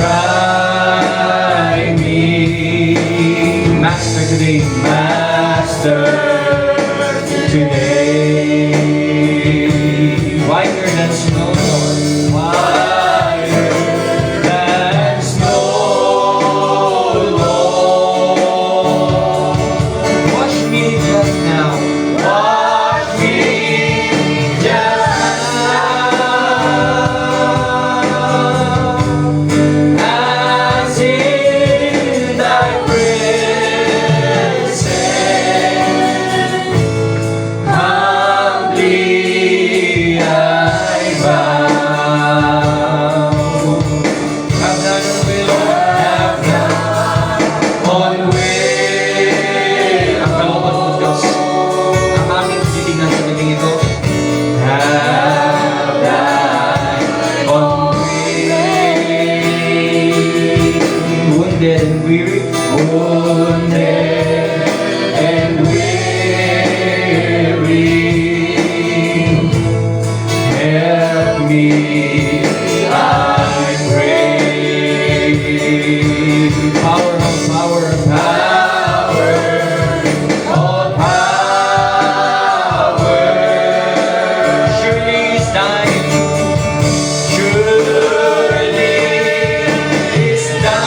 try me. Master today, Master today. Whiter than snow, Lord. Whiter than snow, Lord. Wash me just now. Wash me just now. As in thy presence, humbly I bow. Have done your will, have done on will. Ang kalooban mo, Diyos, ang aming tinitingnan sa gabing ito. Have done on will. Wounded and weary, wounded and weary. Help me, I pray. Power, all power, power, all power. Surely is thine. Surely is thine.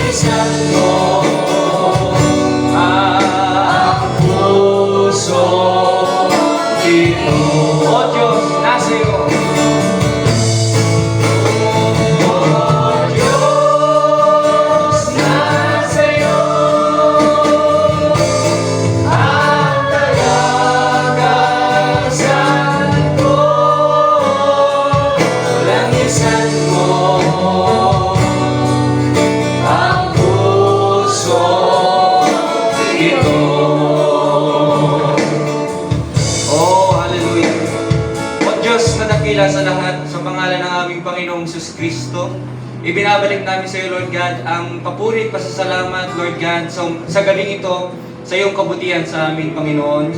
linisan mo ang puso ito. O Diyos, nasa iyo. O Diyos, nasa iyo ang kalagasan ko. Linisan mo ang puso ito. Oh, hallelujah. O Diyos na dakila sa lahat, sa pangalan ng aming Panginoong Hesus Kristo, ibinabalik namin sa iyo, Lord God, ang papuri at pasasalamat, Lord God, sa gabing ito, sa iyong kabutihan sa amin, Panginoon.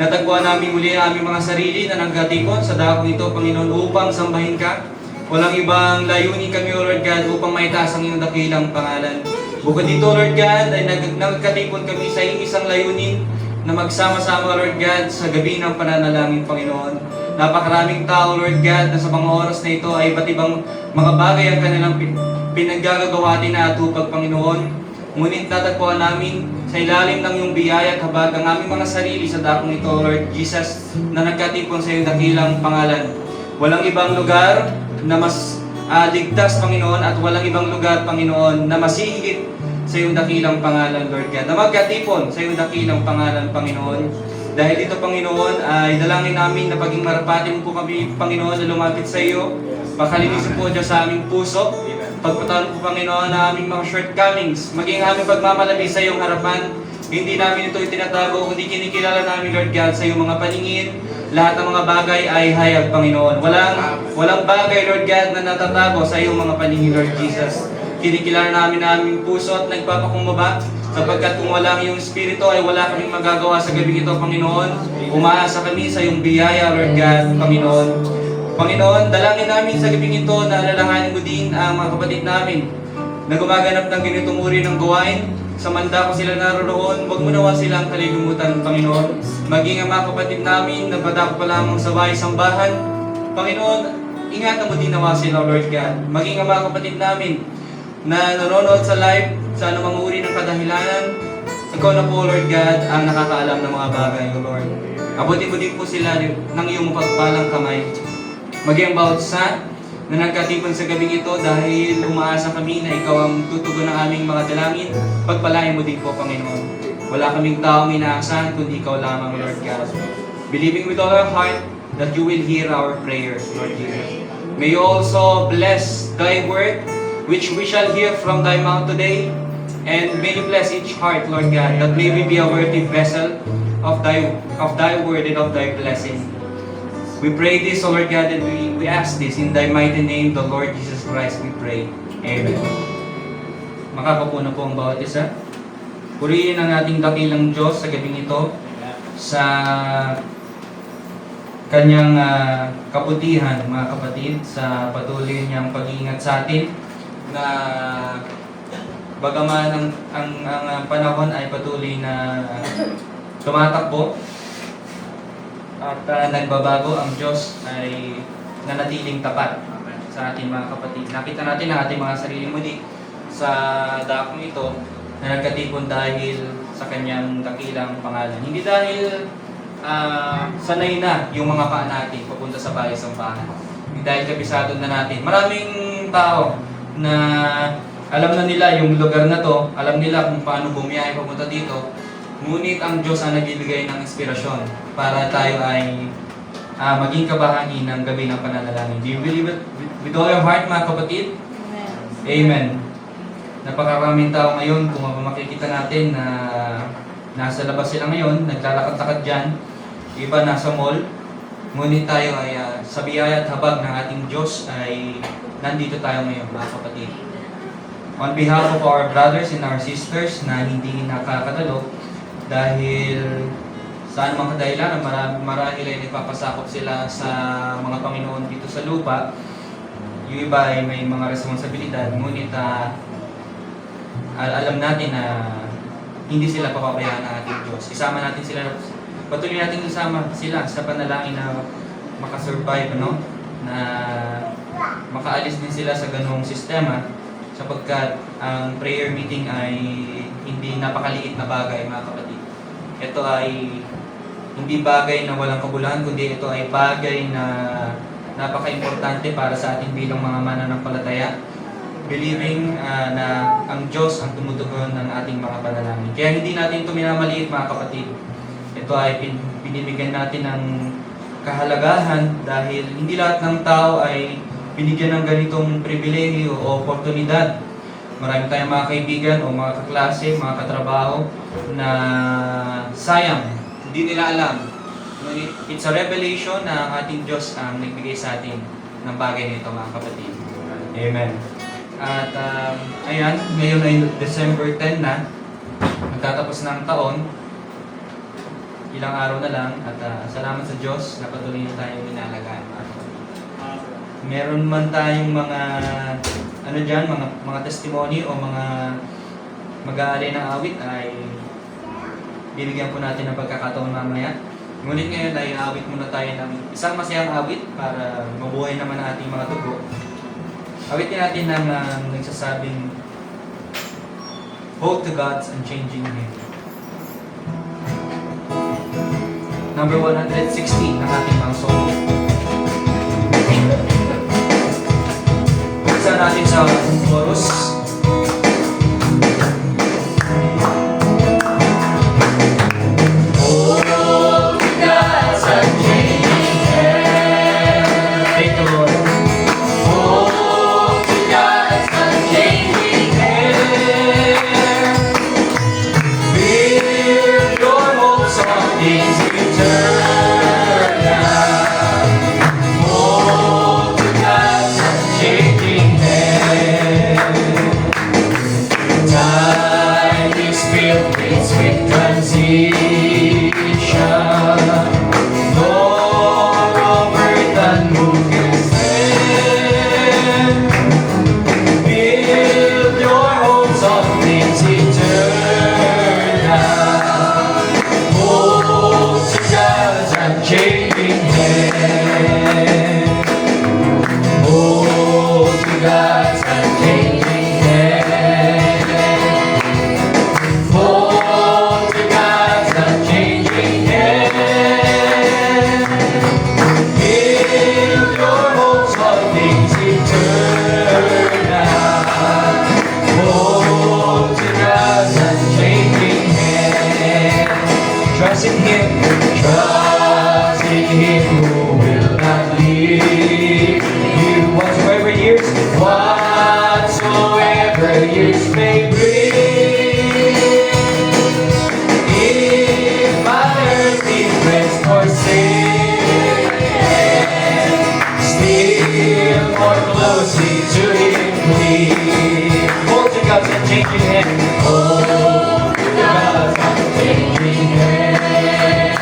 Natagpuan namin muli ang aming mga sarili na nagkatipon sa dakong ito, Panginoon, upang sambahin ka. Walang ibang layunin kami, O Lord God, upang maitaas ang iyong dakilang pangalan. Bukod dito, Lord God, ay nagkatipon kami sa iyong isang layunin na magsama-sama, Lord God, sa gabi ng pananalangin, Panginoon. Napakaraming tao, Lord God, na sa mga oras na ito ay iba't ibang mga bagay ang kanilang pinaggagawatin na atupag, Panginoon. Ngunit tatagpuan namin sa ilalim ng iyong biyaya at habag ang aming mga sarili sa dakong ito, Lord Jesus, na nagkatipon sa iyong dakilang pangalan. Walang ibang lugar na mas ligtas, Panginoon, at walang ibang lugar, Panginoon, na masihigit sa iyong dakilang pangalan, Lord God, na magkatipon sa iyong dakilang pangalan, Panginoon. Dahil dito, Panginoon, ay dalangin namin na paging marapatin po kami, Panginoon, na lumapit sa iyo. Pakalinisin po Diyos sa aming puso. Pagpataon po, Panginoon, na aming mga shortcomings, maging aming pagmamalaki sa iyong harapan. Hindi namin ito itinatago, kundi kinikilala namin, Lord God, sa iyong mga paningin. Lahat ng mga bagay ay hayag, Panginoon. Walang bagay, Lord God, na natatago sa iyong mga paningin, Lord Jesus. Kinikilala namin na aming puso at nagpapakumbaba, sapagkat kung wala ang iyong Espiritu ay wala kaming magagawa sa gabi ito, Panginoon. Umaasa kami sa iyong biyaya, Lord God, Panginoon. Panginoon, dalangin namin sa gabing ito na alalahanin mo din ang mga kapatid namin na gumaganap ng ganitong uri ng gawain. Samanda ko sila naroon, huwag mo nawa silang kalilimutan, Panginoon. Maging ang mga kapatid namin na badako pa lamang sa bahay sambahan, Panginoon, ingatan mo din nawa sila, Lord God. Maging ang mga kapatid namin na nanonood sa live, sa anumang uri ng kadahilanan, ikaw na po, Lord God, ang nakakaalam ng mga bagay, O Lord. Abutin mo din po sila ng iyong mapagpalang kamay. Maging ang bawat isa na nagkatipon sa gabing ito dahil umaasa kami na ikaw ang tutugon ng aming mga dalangin, pagpalain mo din po, Panginoon. Wala kaming taong inaasahan kundi ikaw lamang, Lord God. Believing with all our heart that you will hear our prayers, Lord Jesus. May you also bless thy word, which we shall hear from thy mouth today, and may you bless each heart, Lord God, that may we be a worthy vessel of thy word and of thy blessing. We pray this, O Lord God, and we ask this in thy mighty name, the Lord Jesus Christ, we pray. Amen. Makakapo na po ang bawat isa. Purihin ang ating dakilang Diyos sa gabing ito sa kanyang kabutihan, mga kapatid, sa patuloy niyang pag-iingat sa atin na bagaman ang panahon ay patuloy na tumatakbo at nagbabago, ang Diyos ay nanatiling tapat sa ating mga kapatid. Nakita natin ang ating mga sarili muli sa dakong ito na nagkatipon dahil sa kanyang dakilang pangalan. Hindi dahil sanay na yung mga paa natin papunta sa bahay sambahan. Hindi dahil kabisado na natin. Maraming tao na alam na nila yung lugar na to, alam nila kung paano bumiyahe papunta dito. Ngunit ang Diyos ang nagbibigay ng inspirasyon para tayo ay maging kabahagi ng gabi ng pananalangin. Do you believe it with all your heart, mga kapatid? Amen. Amen. Napakaraming tao ngayon, kung makikita natin na nasa labas sila ngayon, naglalakad-lakad dyan, iba nasa mall, ngunit tayo ay sa biyaya at habag ng ating Diyos ay nandito tayo ngayon, mga kapatid. On behalf of our brothers and our sisters na hindi nakakadalo, dahil sa anumang kadahilan, marahil ay nagpapasakop sila sa mga Panginoon dito sa lupa. Yung iba ay may mga responsibilidad, ngunit alam natin na hindi sila papabayaan ng ating Diyos. Isama natin sila, patuloy natin isama sila sa panalangin na makasurvive, no? Na makaalis din sila sa ganung sistema sapagkat ang prayer meeting ay hindi napakaliit na bagay, mga kapatid. Ito ay hindi bagay na walang kabuluhan, kundi ito ay bagay na napaka-importante para sa atin bilang mga mananampalataya, believing na ang Diyos ang tumutugon ng ating mga panalangin. Kaya hindi natin ito minamaliit, mga kapatid. Ito ay binibigyan natin ng kahalagahan dahil hindi lahat ng tao ay binigyan ng ganitong pribilehiyo o oportunidad. Marami tayong mga kaibigan o mga kaklase, mga katrabaho na sayang, hindi nila alam. It's a revelation na ang ating Diyos ang nagbigay sa atin ng bagay nito, mga kapatid. Amen. At ayan, ngayon ay December 10 na, magtatapos ng taon, ilang araw na lang, at salamat sa Diyos na patuloy na tayong inalagaan, mga kapatid. Meron man tayong mga mga testimony o mga mag-aali ng awit ay bibigyan po natin ng pagkakataon mamaya. Ngunit ngayon ay awit muna tayo ng isang masayang awit para mabuhay naman ang ating mga tugo. Awitin natin ng nagsasabing, Hold to God's unchanging hand. Number 160 ng ating mga solo. Isa natin sa chorus. Hold to God's unchanging hand. Thank the Lord. Hold to God's unchanging hand. Build your hopes on things eternal. Hold to God's unchanging hand. Time is filled with sweet transition. Nor overthan who can stand. Build your hopes on things eternal. Hold to God's unchanging hand. Hold to God's unchanging hand. Hold to God's unchanging hand. Build your hopes on things eternal. Hold to God's unchanging hand. Trust in Him. Trust in Him who will not leave you whatsoever years may bring. If my earthly friends forsake, still more closely to Him cling. Hold to God's unchanging hand. Hold to God's unchanging hand.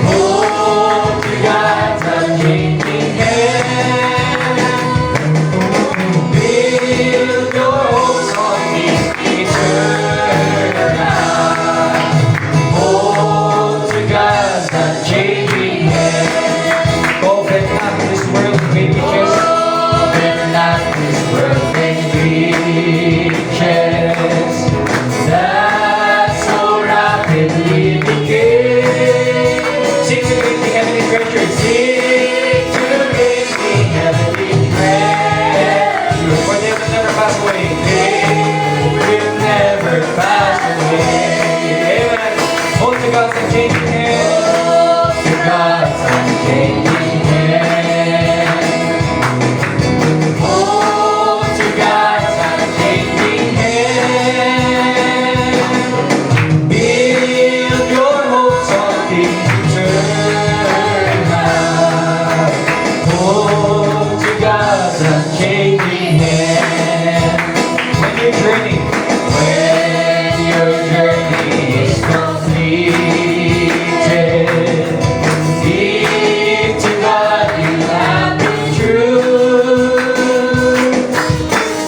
Hold to God's unchanging hand. Build your hopes on things eternal. Hold to God's unchanging hand. Oh, let not this world bring riches. Let not this world bring riches that so rapidly decay. Seek to gain the heavenly treasure. Seek to gain the heavenly treasure. For they will never pass away. They will never pass away. Amen. Hold to God's unchanging hand. Hold to God's unchanging hand. Hold to God's unchanging hand. Build your hopes on things eternal. Hold to God's unchanging hand. When your journey is completed, if to God you have been true,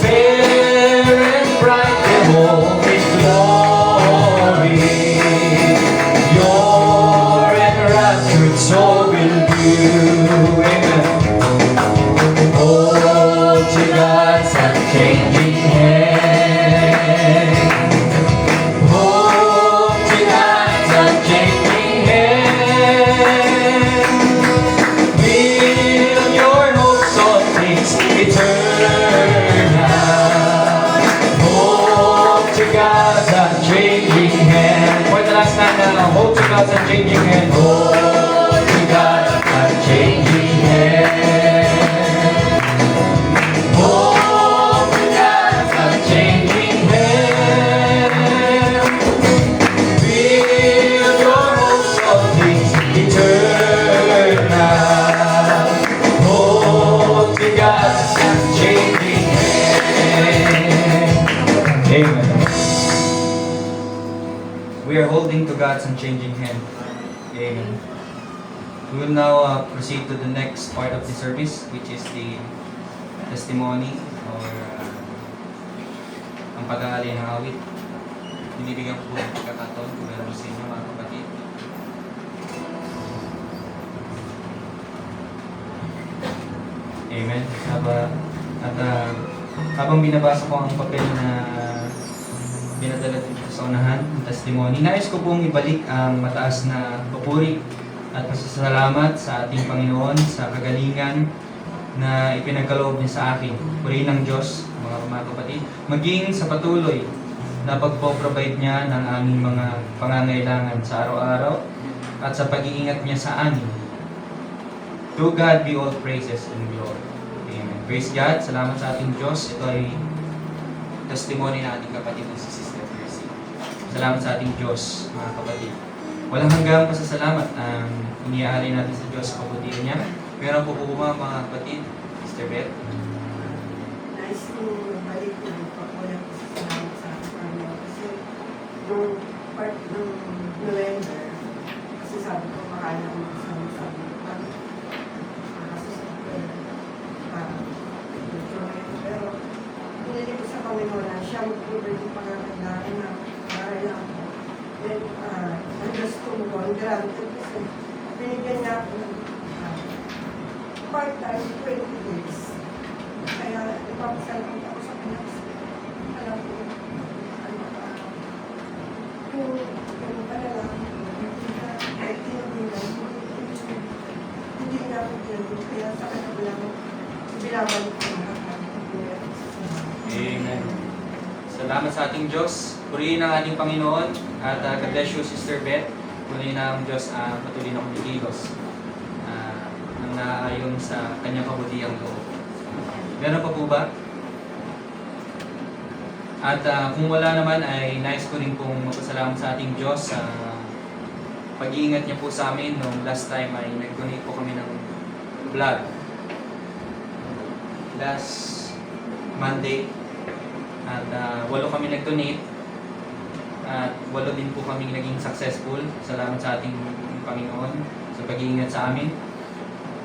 fair and bright behold His glory, your enraptured soul will view. Amen. Hold to God's hand. God's unchanging hand. Holy God's unchanging hand. Holy God's unchanging hand. Build your hopes on things eternal. Holy God's unchanging hand. Amen. We are holding to God's unchanging hand. Amen. We will now proceed to the next part of the service, which is the testimony or ang pag-aalay ng awit. Binibigyan ko po ng pagkakataon kung meron sa inyo mga kapatid. Amen. Habang binabasa ko ang papel na pinadala dito sa unahan, ang testimony, nais ko pong ibalik ang mataas na papuri at pasasalamat sa ating Panginoon sa kagalingan na ipinagkaloob niya sa akin. Purihin ng Diyos, mga kapatid, maging sa patuloy na pagpo-provide niya ng aming mga pangangailangan sa araw-araw at sa pag-iingat niya sa amin. To God be all praises and glory. Amen. Praise God. Salamat sa ating Diyos. Ito ay testimony na ating kapatid na si Sister Mercy. Salamat sa ating Diyos, mga kapatid. Walang hanggang pasasalamat ang iniaari natin sa Diyos sa kabutihan niya. Meron po po mga kapatid, Sister Beth. Nice to balik na walang pasasalamat sa Panginoon kasi nung part ng November, kasi sabi ko makain ako ng sabi ko, kasi pero pinili ko sa Panginoon na siya mag-cover yung pangangailangan na marala ako. Then, ang just tumulong, grabe ko kasi binigyan niya ako ng part-time 20 days. Kaya ipapasalamat ako sa kanya. Alam ko, kung panalangin ko, hindi na ako ginagawa. Kaya sa kanya ko lang binabalik ko mga Amen. Salamat sa ating Diyos. Purihin ang ating Panginoon. At God bless you, Sister Beth. Purihin ang Diyos patuloy na kumikilos nang naaayon sa kanyang kabutihang loob. Meron pa po ba? At kung wala naman ay nais ko rin pong magpasalamat sa ating Diyos sa pag-iingat niya po sa amin nung last time ay nag-donate po kami ng blood. Last Monday. At 8 kami nag-donate. At 8 din po kami naging successful. Salamat sa ating Panginoon sa pag-iingat sa amin.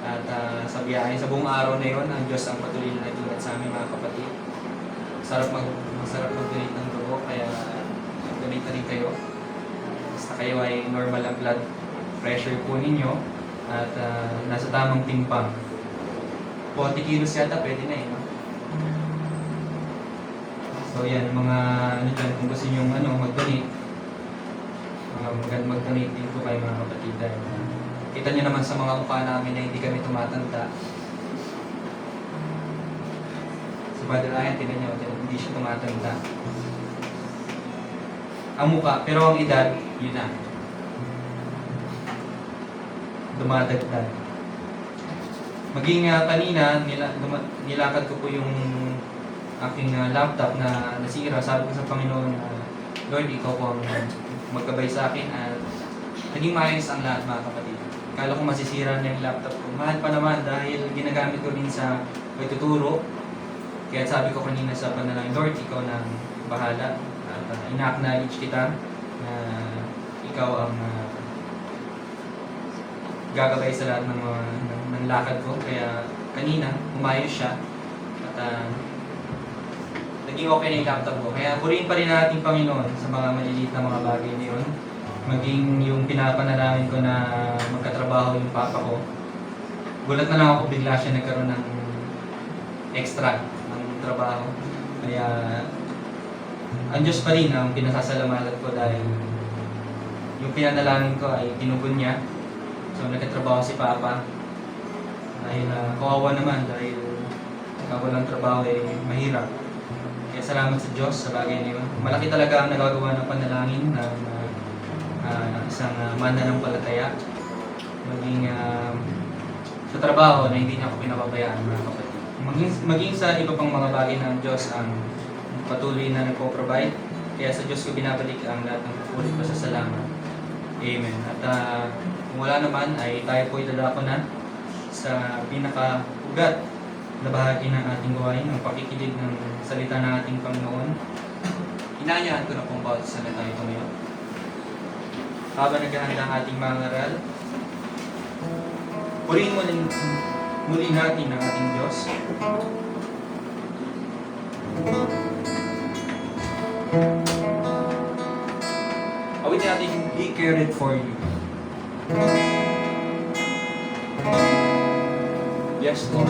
At sa biyahe, sa buong araw na yon, ang Diyos ang patuloy na nag-ingat sa amin mga kapatid. Masarap mag-donate ng dugo, kaya mag-donate na rin kayo. Basta kayo ay normal ang blood pressure po ninyo at nasa tamang timpang. 40 kilos yata, pwede na eh. No? So yan, mga ano dyan, kung gusto nyo mag-donate, mag-donate din po kayo mga kapatid. Kita nyo naman sa mga mukha namin na hindi kami tumatanda. Si Brother Ryan, tingnan nyo, hindi siya tumatanda. Ang mukha, pero ang edad, yun na. Dumadagdag. Maging kanina, nilakad ko po yung aking laptop na nasira. Sabi ko sa Panginoon, Lord, ikaw po ang magkabay sa akin at naging maayos ang lahat mga kapatid. Kala ko masisira na yung laptop ko. Mahal pa naman dahil ginagamit ko rin sa pagtuturo. Kaya sabi ko kanina sa panalangin, Lord, ikaw na bahala. At ina-acknowledge kita na ikaw ang gagabay sa lahat ng lakad ko. Kaya kanina, umayos siya. At naging okay na yung laptop ko. Kaya purihin pa rin natin Panginoon sa mga maliliit na mga bagay na yun. Maging yung pinapanalangin ko na magkatrabaho yung papa ko. Gulat na lang ako bigla siya nagkaroon ng extra ng trabaho. Kaya ang Diyos pa rin ang pinasasalamatan ko dahil yung pinanalangin ko ay tinugon niya. So nagkatrabaho si papa. Dahil kawawa naman dahil walang trabaho ay mahirap. Kaya salamat sa Diyos sa bagay na yun. Malaki talaga ang nagagawa ng panalangin ng isang mananampalataya, maging sa trabaho na hindi niya ako pinababayaan, mga kapatid. Maging sa iba pang mga bagay ng Diyos ang patuloy na nagpo-provide. Kaya sa Diyos ko binabalik ang lahat ng papuri ko sa salamat. Amen. At kung wala naman ay tayo po idadako na sa pinaka-ugat na bahagi ng ating gawain, ang pakikinig ng salita ng ating Panginoon. Inaanyahan ko na pong bawat salita ito ngayon. Habang naghahanda ang ating mga ngaral, purihin muli natin ang ating Diyos. Awitin natin, He cared for you. Yes, Lord.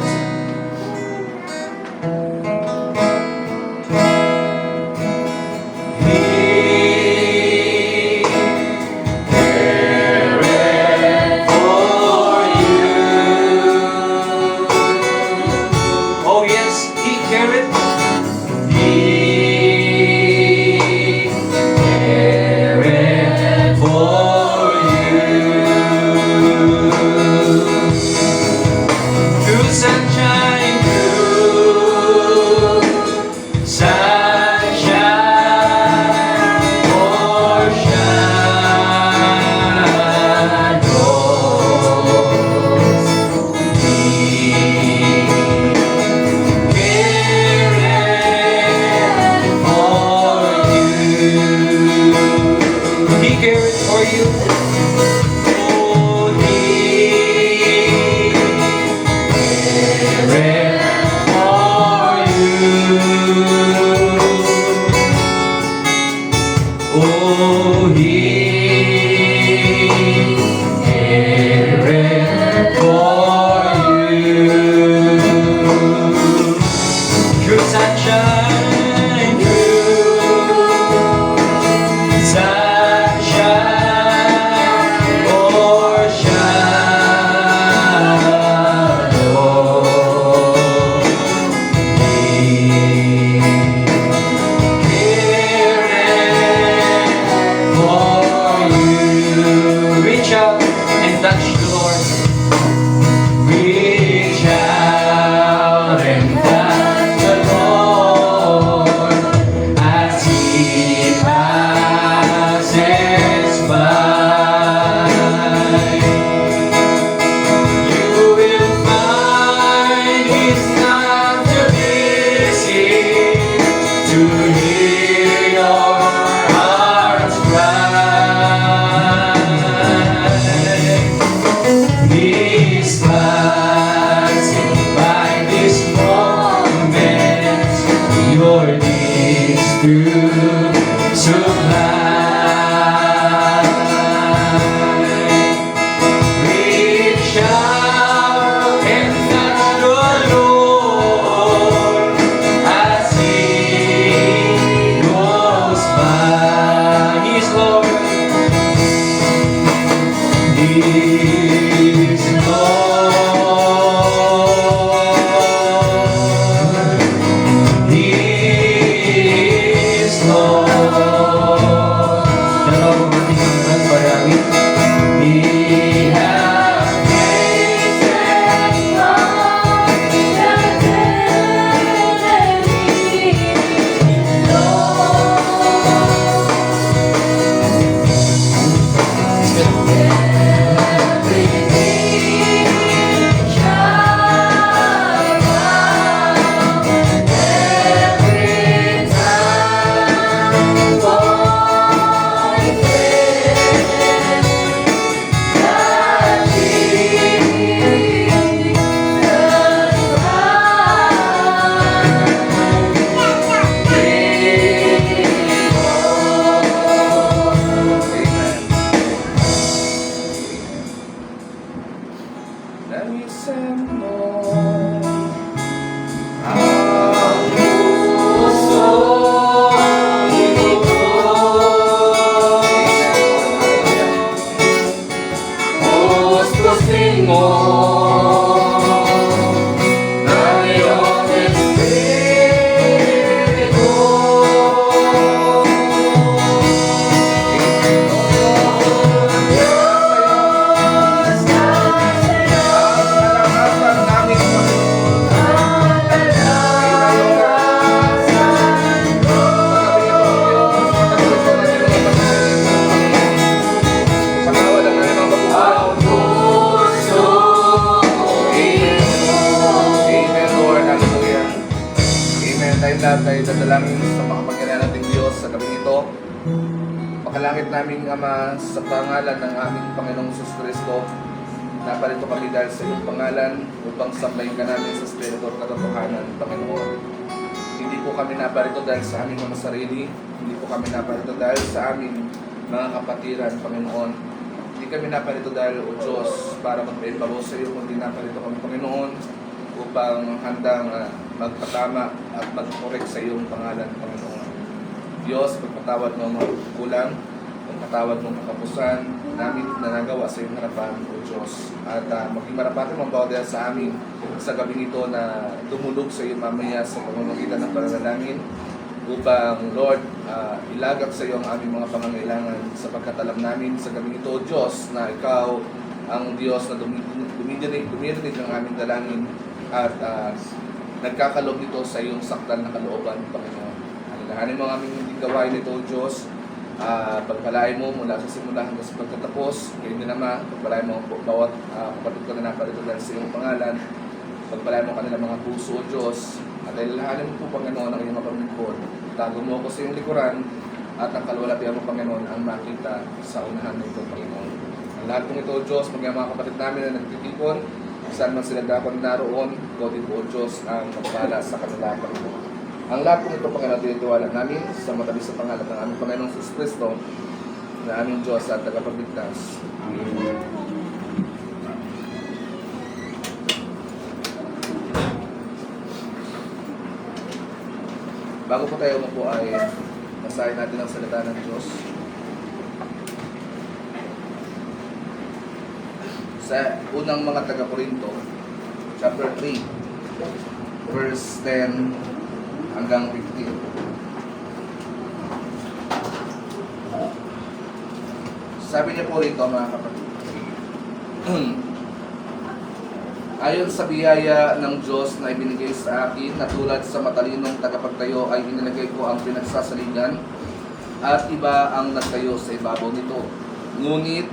ito. Makalangit naming Ama, sa pangalan ng aming Panginoong Kristo, naparito kami dahil sa iyong pangalan upang sambahin ka namin sa Espiritu at katotohanan, Panginoon. Hindi po kami naparito dahil sa aming mga sarili, hindi po kami naparito dahil sa aming mga kapatiran, Panginoon. Hindi kami naparito dahil, O Diyos, para magpaibabaw sa iyo, kundi naparito kami, Panginoon, upang handang magpatama at mag-correct sa iyong pangalan, Panginoon. Diyos, pagpatawad mo ang mga kulang, pagpatawad mo ang kakapusan namin na nagawa sa iyong harapan, O Diyos. At maging marapatin mo ang bawat dahil sa amin sa gabing ito na dumulog sa iyo mamaya sa pamamagitan ng pananalangin upang, Lord, ilagak sa iyo ang aming mga pangangailangan sapagkat alam namin sa gabing ito, O Diyos, na Ikaw ang Diyos na dumirinig ng aming dalangin at nagkakaloob nito sa iyong sakdal na kalooban, Panginoon. Alalahanin mo ang aming hindi gawain nito, O Diyos. Pagpalain mo mula sa simula hanggang sa pagtatapos. Ngayon din naman, pagpalain mo bawat kapatid ko na naparito dahil sa iyong pangalan. Pagpalain mo kanilang mga puso, O Diyos. At alalahanin mo po, Panginoon, ang iyong mapamilipod. Tago mo ako sa iyong likuran at ang kalwalatian mo, Panginoon, ang makita sa unahan nito, Panginoon. Ang lahat pong ito, O Diyos, mga kapatid namin na nagtitipon, saan man sila dapat naroon, ikaw din po, O Diyos, ang magpala sa kanila, Panginoon. Ang lahat po ito, Panginoon, tinitiwala namin sa matabi sa pangalan ng aming Panginoong Jesus Kristo na aming Diyos at tagapagligtas. Amen. Bago po tayo umupo ay basahin natin ang salita ng Diyos. Sa unang mga taga-Korinto, chapter 3, verse 10 hanggang 15. Sabi niya po rito, mga kapatid, ayon sa biyaya ng Diyos na ibinigay sa akin na tulad sa matalinong tagapagtayo ay inilagay ko ang pinagsasaligan at iba ang nagtayo sa ibabaw nito. Ngunit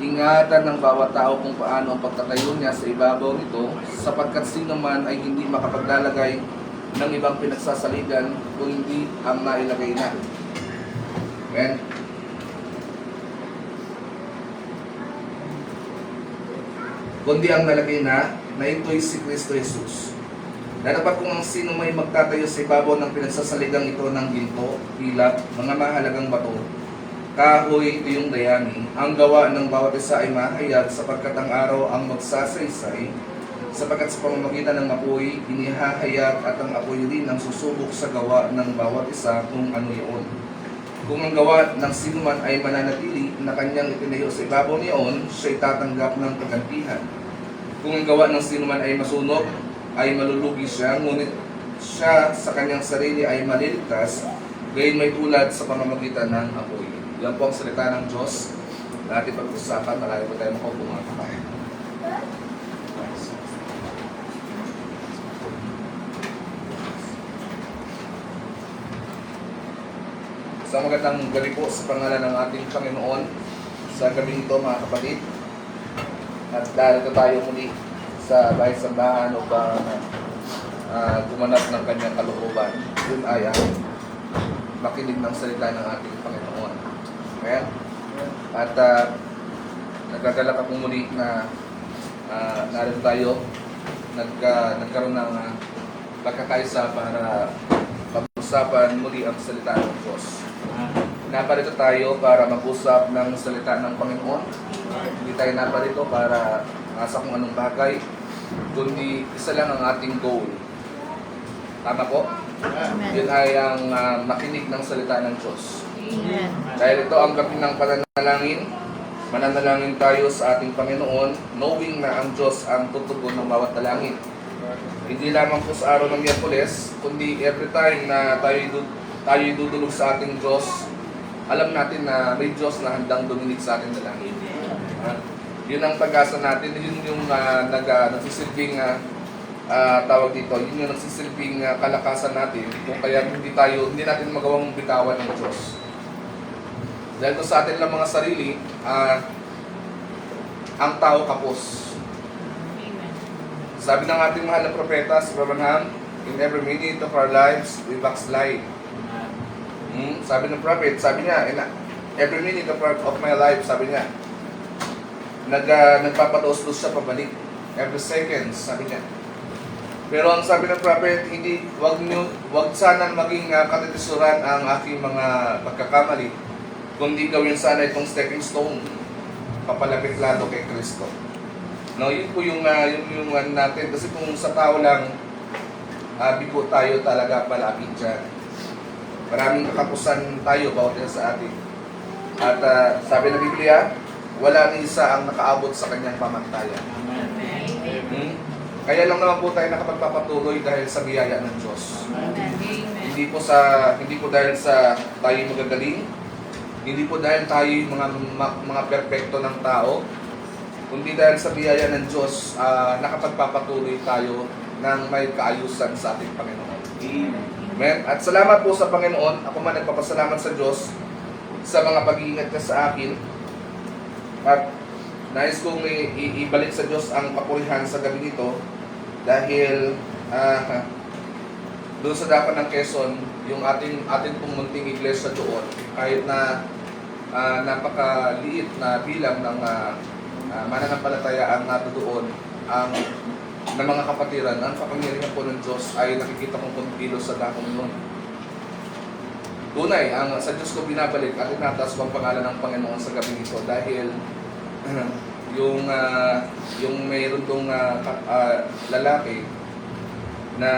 ingatan ng bawat tao kung paano ang pagtatayo niya sa ibabaw nito, sapagkat sino man ay hindi makapaglalagay ng ibang pinagsasaligan kung hindi ang nailagay na. Amen? Kundi ang nalagay na ito'y si Kristo Jesus. Darapat kung ang sino may magtatayo sa ibabaw ng pinagsasaligang ito ng ginto, hilap, mga mahalagang bato, kahoy, iyong dayami, ang gawa ng bawat isa ay mahayag sapagkat ang araw ang magsasaysay, sapagkat sa pamamagitan ng apoy, inihahayag at ang apoy din ang susubok sa gawa ng bawat isa kung ano iyon. Kung ang gawa ng sinuman ay mananatili na kanyang itinayo sa ibabaw niyon, siya'y tatanggap ng kagantihan. Kung ang gawa ng sinuman ay masunog, ay malulugi siya, ngunit siya sa kanyang sarili ay maliligtas, gayon may tulad sa pamamagitan ng apoy. Yan po ang salita ng Diyos na ating pag-usapan. Marami po tayo makaupo mga kapatid. Isang magandang gabi po sa pangalan ng ating Panginoon sa gabing ito, mga kapatid. At darito tayo muli sa bahay-sambahan upang gumanap ng kanyang kalooban. Yun ay makinig ng salita ng ating Panginoon. Amen? At nagkagalak ako muli na narito tayo. Nagkaroon ng pagkakaisa para pag-usapan muli ang salita ng Diyos. Naparito tayo para mag-usap ng salita ng Panginoon. Hindi tayo naparito para sa kung anong bagay, kundi isa lang ang ating goal. Tama po? Amen. Yun ay ang makinig ng salita ng Diyos. Amen. Dahil ito ang gabi ng pananalangin, mananalangin tayo sa ating Panginoon, knowing na ang Diyos ang tutugon ng bawat dalangin. Hindi lamang po sa araw ng Miyerkules, kundi every time na tayo dudulog sa ating Diyos, alam natin na may Diyos na handang duminig sa ating dalangin. Yun ang pag-asa natin, yun yung nagsisilbing tawag dito, yun yung nagsisilbing kalakasan natin kung kaya hindi natin magawang bitawan ng Diyos. Dahil to sa atin lang mga sarili, ang tao kapos. Amen. Sabi ng ating mahal na propeta, si Abraham, in every minute of our lives, we backslide. Sabi ng prophet, sabi niya, every minute of my life, sabi niya, nagpapataos-tos siya pabalik. Every second, sabi niya. Pero ang sabi ng prophet, wag sana maging katitisuran ang aking mga pagkakamali, kundi gawin sana itong stepping stone, papalapit lalo kay Kristo. No, yun po yung natin. Kasi kung sa tao lang, bigo tayo talaga palagi dyan. Maraming kakapusan tayo bawat isa sa atin. At sabi ng Biblia, wala ni isa ang nakaabot sa kanyang pamantayan. Kaya lang naman po tayo nakapagpapatuloy dahil sa biyaya ng Diyos. Hindi po dahil sa tayo magagaling, hindi po dahil tayo mga perpekto ng tao, kundi dahil sa biyaya ng Diyos, nakapagpapatuloy tayo ng may kaayusan sa ating Panginoon. Amen. At salamat po sa Panginoon. Ako man nagpapasalamat sa Diyos sa mga pag-iingat niya sa akin. At nais kong ibalik sa Diyos ang papurihan sa gabi nito dahil doon sa dapat ng Quezon, yung ating pong munting iglesia doon, kahit na napakaliit na bilang ng mananampalataya ang nato doon, ng mga kapatiran, ang kapangyarihan po ng Diyos ay nakikita kong pagkilos sa dakong noon. Tunay, sa Diyos ko binabalik at tinataas ko ang pangalan ng Panginoon sa gabi nito dahil yung mayroon tong lalaki na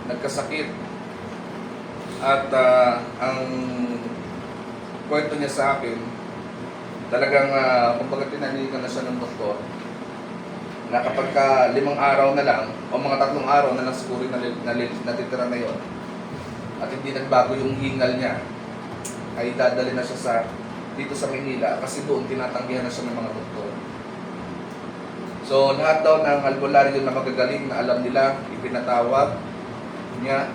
nagkasakit at ang kwento niya sa akin talagang kumbaga tinanigan na siya ng doktor na kapag 5 araw na lang o mga 3 araw na lang siguro natitira na yon at hindi nagbago yung hingal niya ay dadali na siya dito sa Manila kasi doon tinatanggihan na siya ng mga doktor. So lahat daw ng albularyo na magagaling na alam nila, ipinatawag niya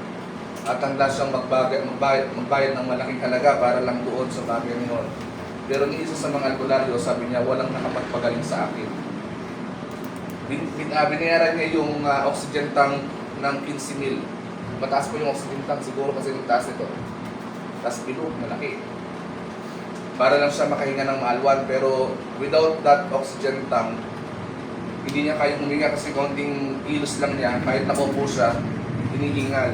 at handa siyang magbayad ng malaking halaga para lang doon sa bagay niyon. Pero ni isa sa mga albularyo, sabi niya, walang nakapagpagaling sa akin. Binayaran niya yung oxygen tank ng 15,000. Mataas po yung oxygen tank siguro kasi nagtaas nito. Tapos bilog, malaki. Para lang siya makahinga ng maalwan, pero without that oxygen tank, hindi niya kayang huminga kasi konting kilos lang niya, kahit nakaupo siya, hinihingal.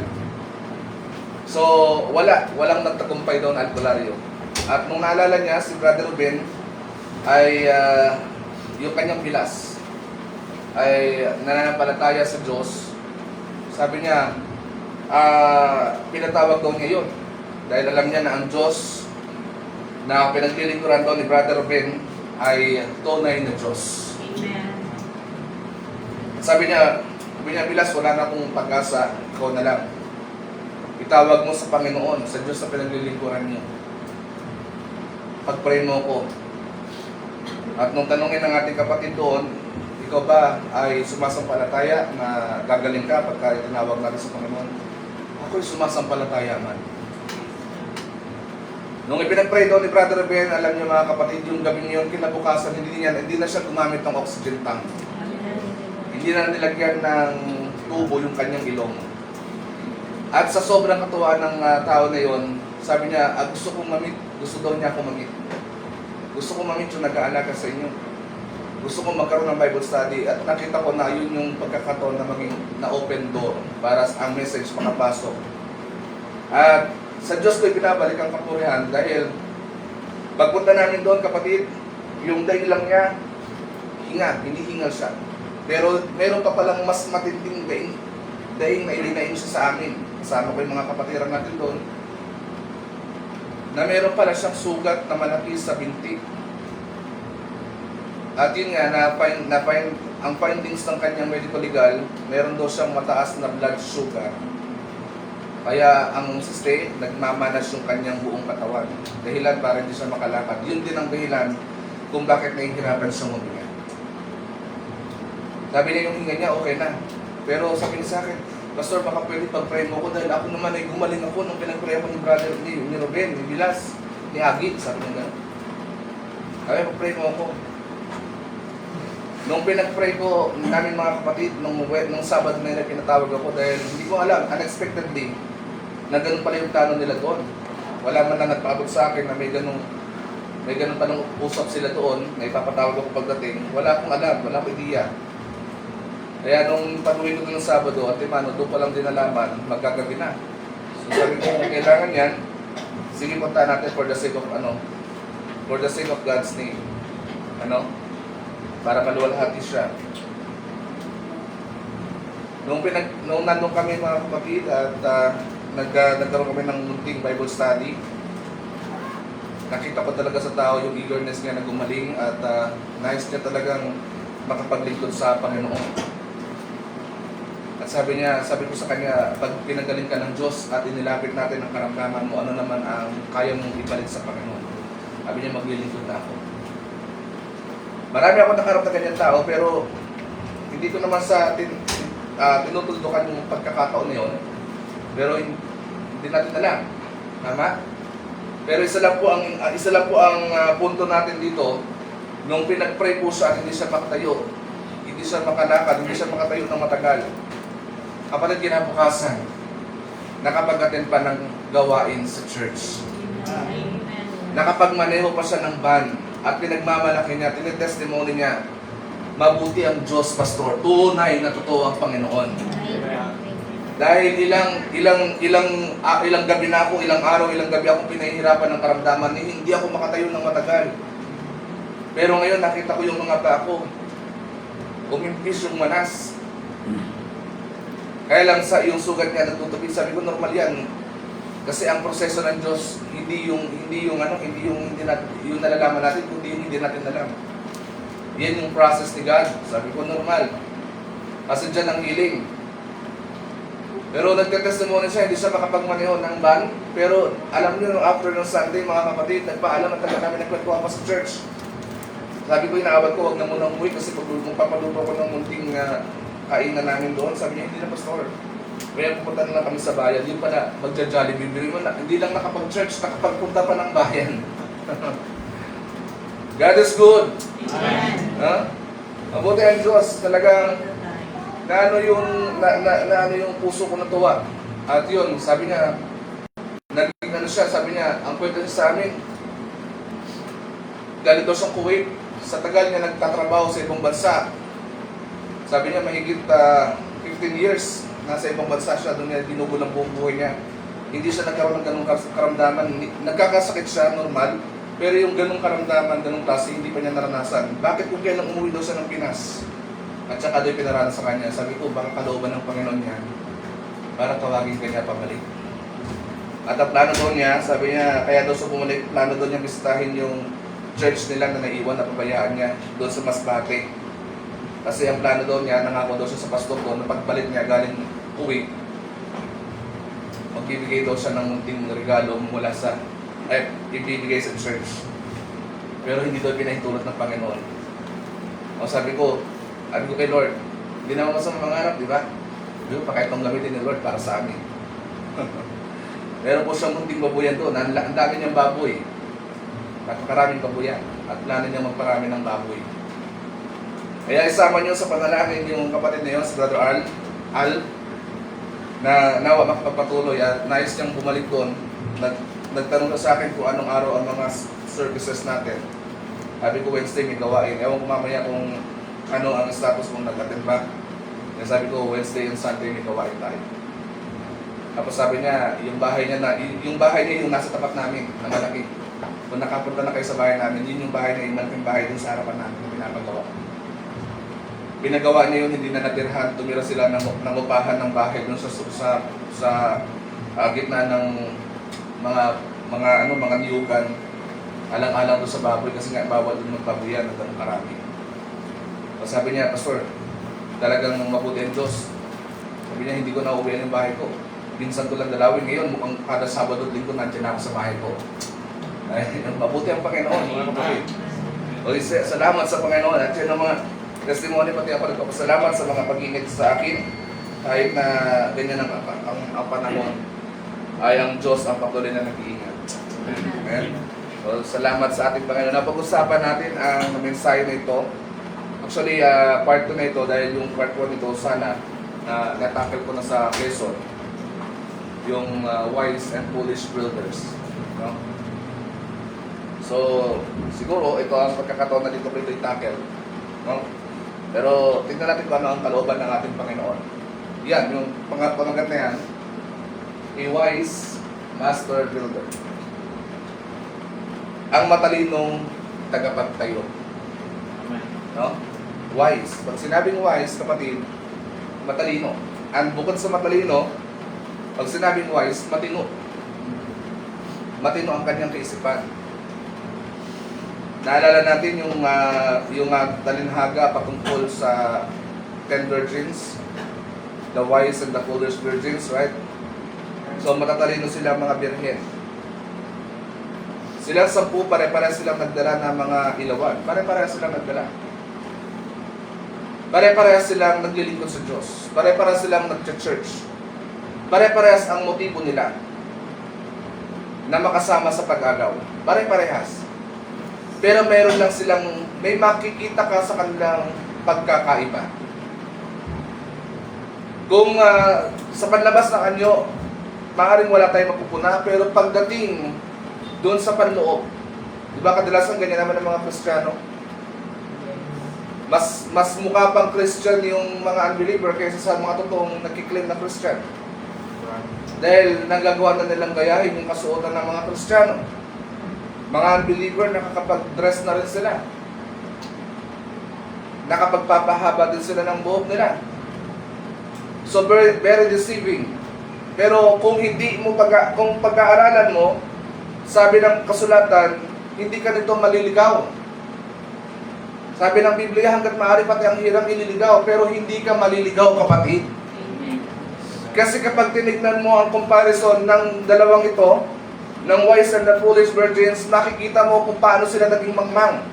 So, walang nagtagumpay doon albularyo. At nung naalala niya, si Brother Ruben ay yung kanyang bilas ay nananampalataya sa Diyos. Sabi niya, pinatawag daw niya yun. Dahil alam niya na ang Diyos na pinaglilingkuran daw ni Brother Ruben ay tunay na Diyos. Amen. Sabi niya, bilas, wala na akong pag-asa, ikaw na lang. Itawag mo sa Panginoon, sa Diyos na pinaglilingkuran niyo. Pag-pray mo ko. At nung tanongin ng ating kapatid doon, ikaw ba ay sumasampalataya na gagaling ka pagka tinawag natin sa Panginoon? Ako'y sumasampalataya man. Nung ipinag-pray doon ni Brother Ben, alam niyo mga kapatid, yung gabi niyon, kinabukasan, hindi na siya gumamit ng oxygen tank. Hindi na nilagyan ng tubo yung kanyang ilong. At sa sobrang katuwaan ng tao na yon, sabi niya, gusto daw niya akong mamit. Gusto ko mamit yung nag-aalaga sa inyo. Gusto ko magkaroon ng Bible study at nakita ko na yun yung pagkakataon na maging na-open door para ang message makapasok. At sa Diyos ko ibinabalik ang kapurihan dahil pagpunta namin doon kapatid, yung daing lang niya, hindi hingal siya. Pero meron pa palang mas matinding daing na ilinain siya sa amin. Kasama ko yung mga kapatiran natin doon. Na meron pala siyang sugat na malaki sa binti. At yun nga, ang findings ng kanyang medical legal, meron daw siyang mataas na blood sugar. Kaya ang siste, nagmamanas yung kanyang buong katawan. Dahilan para hindi siya makalakad. Yun din ang dahilan kung bakit nahihirapan siyang huminga. Sabi niya yung hinga niya, okay na. Pero sabi niya sa akin, Pastor, baka pwede pag-pray mo ko dahil ako naman ay gumaling ako nung pinag-pray ako ni Brother ni Ruben, ni Bilas, ni Agi, sabi niya gano'n. Kaya pag-pray mo ako. Nung pinag-pray ko namin mga kapatid, nung Sabado na yun, pinatawag ako dahil hindi ko alam, unexpectedly, na ganun pala yung plano nila doon. wala man lang nagpaabot sa akin na may ganung tanong usap sila doon, na ipapatawag ako pagdating. Wala akong alam, wala akong idea. Kaya nung patuloy ko ng Sabado at Mano, doon pa lang din nalaman, magkagabi na. So sabi ko, kung kailangan yan, sige punta natin for the sake of God's name. Para maluwalhati siya. Nung nandun kami mga kapatid at nagkaroon kami ng munting Bible study, nakita ko talaga sa tao yung eagerness niya na gumaling at nais niya talagang makapaglingkod sa Panginoon. At sabi ko sa kanya, pag pinagaling ka ng Diyos at inilapit natin ang karamdaman mo, ano naman ang kaya mong ibalik sa Panginoon? Sabi niya, maglilingkod na ako. Marami ako nakaramdam na ganyan tao, pero hindi ko naman sa tinutuldukan yung pagkakataon na yun. Pero hindi natin alam. Tama? Pero isa lang po ang punto natin dito, nung pinag-pray po siya, hindi siya makatayo, hindi siya makalakad, hindi siya makatayo ng matagal. Kapatid, kinabukasan, nakapag-attend pa ng gawain sa church. Amen. Nakapagmaneho pa siya ng van at pinagmamalaki niya, tinitestimony niya, mabuti ang Diyos, Pastor. Tunay na totoo ang Panginoon. Dahil ilang gabi na ako, ilang araw, ilang gabi akong pinahihirapan ng karamdaman, hindi ako makatayo ng matagal. Pero ngayon nakita ko yung mga pa ko, umimpis yung manas. Kaya lang sa yung sugat niya nagtutupi, sabi ko normal yan. Kasi ang proseso ng Diyos, hindi yung nalalaman natin, kundi yung hindi natin alam. Yan yung process ni God. Sabi ko normal. Kasi dyan ang healing. Pero nagtetestimony siya, hindi siya makapagmaneho ng van. Pero alam niyo, after ng Sunday, mga kapatid, nagpaalam at taga namin nagkwentuhan pa sa church. Sabi ko, inaawat ko, huwag na muna umuwi kasi pag papaluto ko ng munting kainan namin doon, sabi niya, hindi na Pastor. Kaya pupunta na lang kami sa bayan. Yung pala, magja-Jollibee, bibili mo na. Hindi lang nakapag-church, nakapagpunta pa ng bayan. God is good. Amen. Ha? Mabuti ang Diyos. Talagang naano yung puso ko natuwa. At yun, sabi niya, naging siya, sabi niya, ang kwento niya sa amin, galing daw siyang Kuwait. Sa tagal niya nagtatrabaho sa ibang bansa. Sabi niya, mahigit 15 years, nasa ibang bansa siya, doon niya dinugol ang buong buhay niya. Hindi siya nagkaroon ng ganung karamdaman. Nagkakasakit siya, normal. Pero yung ganung karamdaman, ganung klase, hindi pa niya naranasan. Bakit kung kailang umuwi daw siya ng Pinas? At saka doon pinaranas sa kanya. Sabi ko, baka kalooban ng Panginoon niya para tawagin ka niya pabalik. At ang plano doon niya, sabi niya, kaya daw siya bumalik, plano doon niya bisitahin yung church nila na naiwan na pabayaan niya doon sa Masbate. Kasi ang plano doon niya, nangako daw siya sa pastor doon, na pagbalik niya galing Kuwait, magbibigay daw siya ng munting regalo mula sa, ibibigay sa church. Pero hindi daw pinahintulot ng Panginoon. O sabi ko kay Lord, hindi naman masama mangarap, di ba? Di ba, kahit nung gamitin ni Lord para sa amin. Meron po siyang munting babuyan doon, ang dami niyang baboy. Napakaraming babuyan, at plano niya magparami ng baboy. Kaya isama niyo sa panalangin yung kapatid na yun, si Brother Al, na nawa makapagpatuloy at nais niyang bumalik doon. Nagtanong sa akin kung anong araw ang mga services natin. Sabi ko Wednesday may gawain. Ewan ko mamaya kung ano ang status kung nag-attend ba. Kaya sabi ko Wednesday and Sunday may gawain tayo. Tapos sabi niya, yung bahay niya yung nasa tapat namin, na malaki. Kung nakapunta na kayo sa bahay namin, yun yung bahay na yung malaking bahay dun sa harapan namin na pinapagawa. Pinagawa niya yun, hindi na natirhan, tumira sila ng upahan ng bahay dun sa gitna ng mga niyugan, alang-alang doon sa baboy kasi nga bawal doon magbaboyan at ganun karami. So sabi niya, Pastor, talagang mabuti ang Diyos. Sabi niya, hindi ko na uuwihan yung bahay ko. Minsan ko lang dalawin, ngayon mukhang kada Sabado at Linggo nandiyan ako sa bahay ko. Ay, mabuti ang Panginoon, mga kapatid. O, salamat sa Panginoon at yun ang mga testimony, pati ako nagpapasalamat sa mga pag-ingat sa akin. Kahit na ganyan ang panahon, ay ang Diyos ang patuloy na nag-iingat. Amen. So, salamat sa ating Panginoon. Napag-usapan natin ang mensahe na ito. Actually, part 2 na ito dahil yung part 1 nito sana natackle ko na sa Quezon. Yung wise and foolish builders. No? So, siguro ito ang pagkakataon na dito ko ito i-tackle. No? Pero tingnan natin kung ano ang kalooban ng ating Panginoon. Yan, yung pamagat na yan, a wise master builder. Ang matalinong tagapagtayo. No? Wise. Pag sinabing wise, kapatid, matalino. And bukod sa matalino, pag sinabing wise, matino. Matino ang kanyang kaisipan. Naalala natin yung talinhaga patungkol sa 10 virgins, the wise and the foolish virgins, right? So matatalino sila mga birhen. Silang 10, pare-pare silang nagdala ng mga ilawan. Pare-pare silang nagdala. Pare-parehas silang naglilingkod sa Diyos. Pare-parehas silang nag-church. Pare-parehas ang motibo nila na makasama sa pag-agaw. Pare-parehas. Pero meron lang silang, may makikita ka sa kanilang pagkakaiba. Kung sa panlabas ng anyo, maaaring wala tayong mapupuna, pero pagdating doon sa panloob, di ba kadalasan ganyan naman ng mga Kristiyano? Mas mukha pang Christian yung mga unbeliever kaysa sa mga totoong nagkiklaim na Christian. Dahil nagagawa na nilang gayahin yung kasuotan ng mga Kristiyano. Mga unbeliever, nakakapag-dress na rin sila. Nakapagpapahaba din sila ng buhok nila. So very, very deceiving. Pero kung kung pag-aaralan mo, sabi ng kasulatan, hindi ka nito maliligaw. Sabi ng Biblia, hanggat maaari pati ang hirang ililigaw, pero hindi ka maliligaw, kapatid. Amen. Kasi kapag tinignan mo ang comparison ng dalawang ito, ng wise and the foolish virgins, nakikita mo kung paano sila naging mangmang.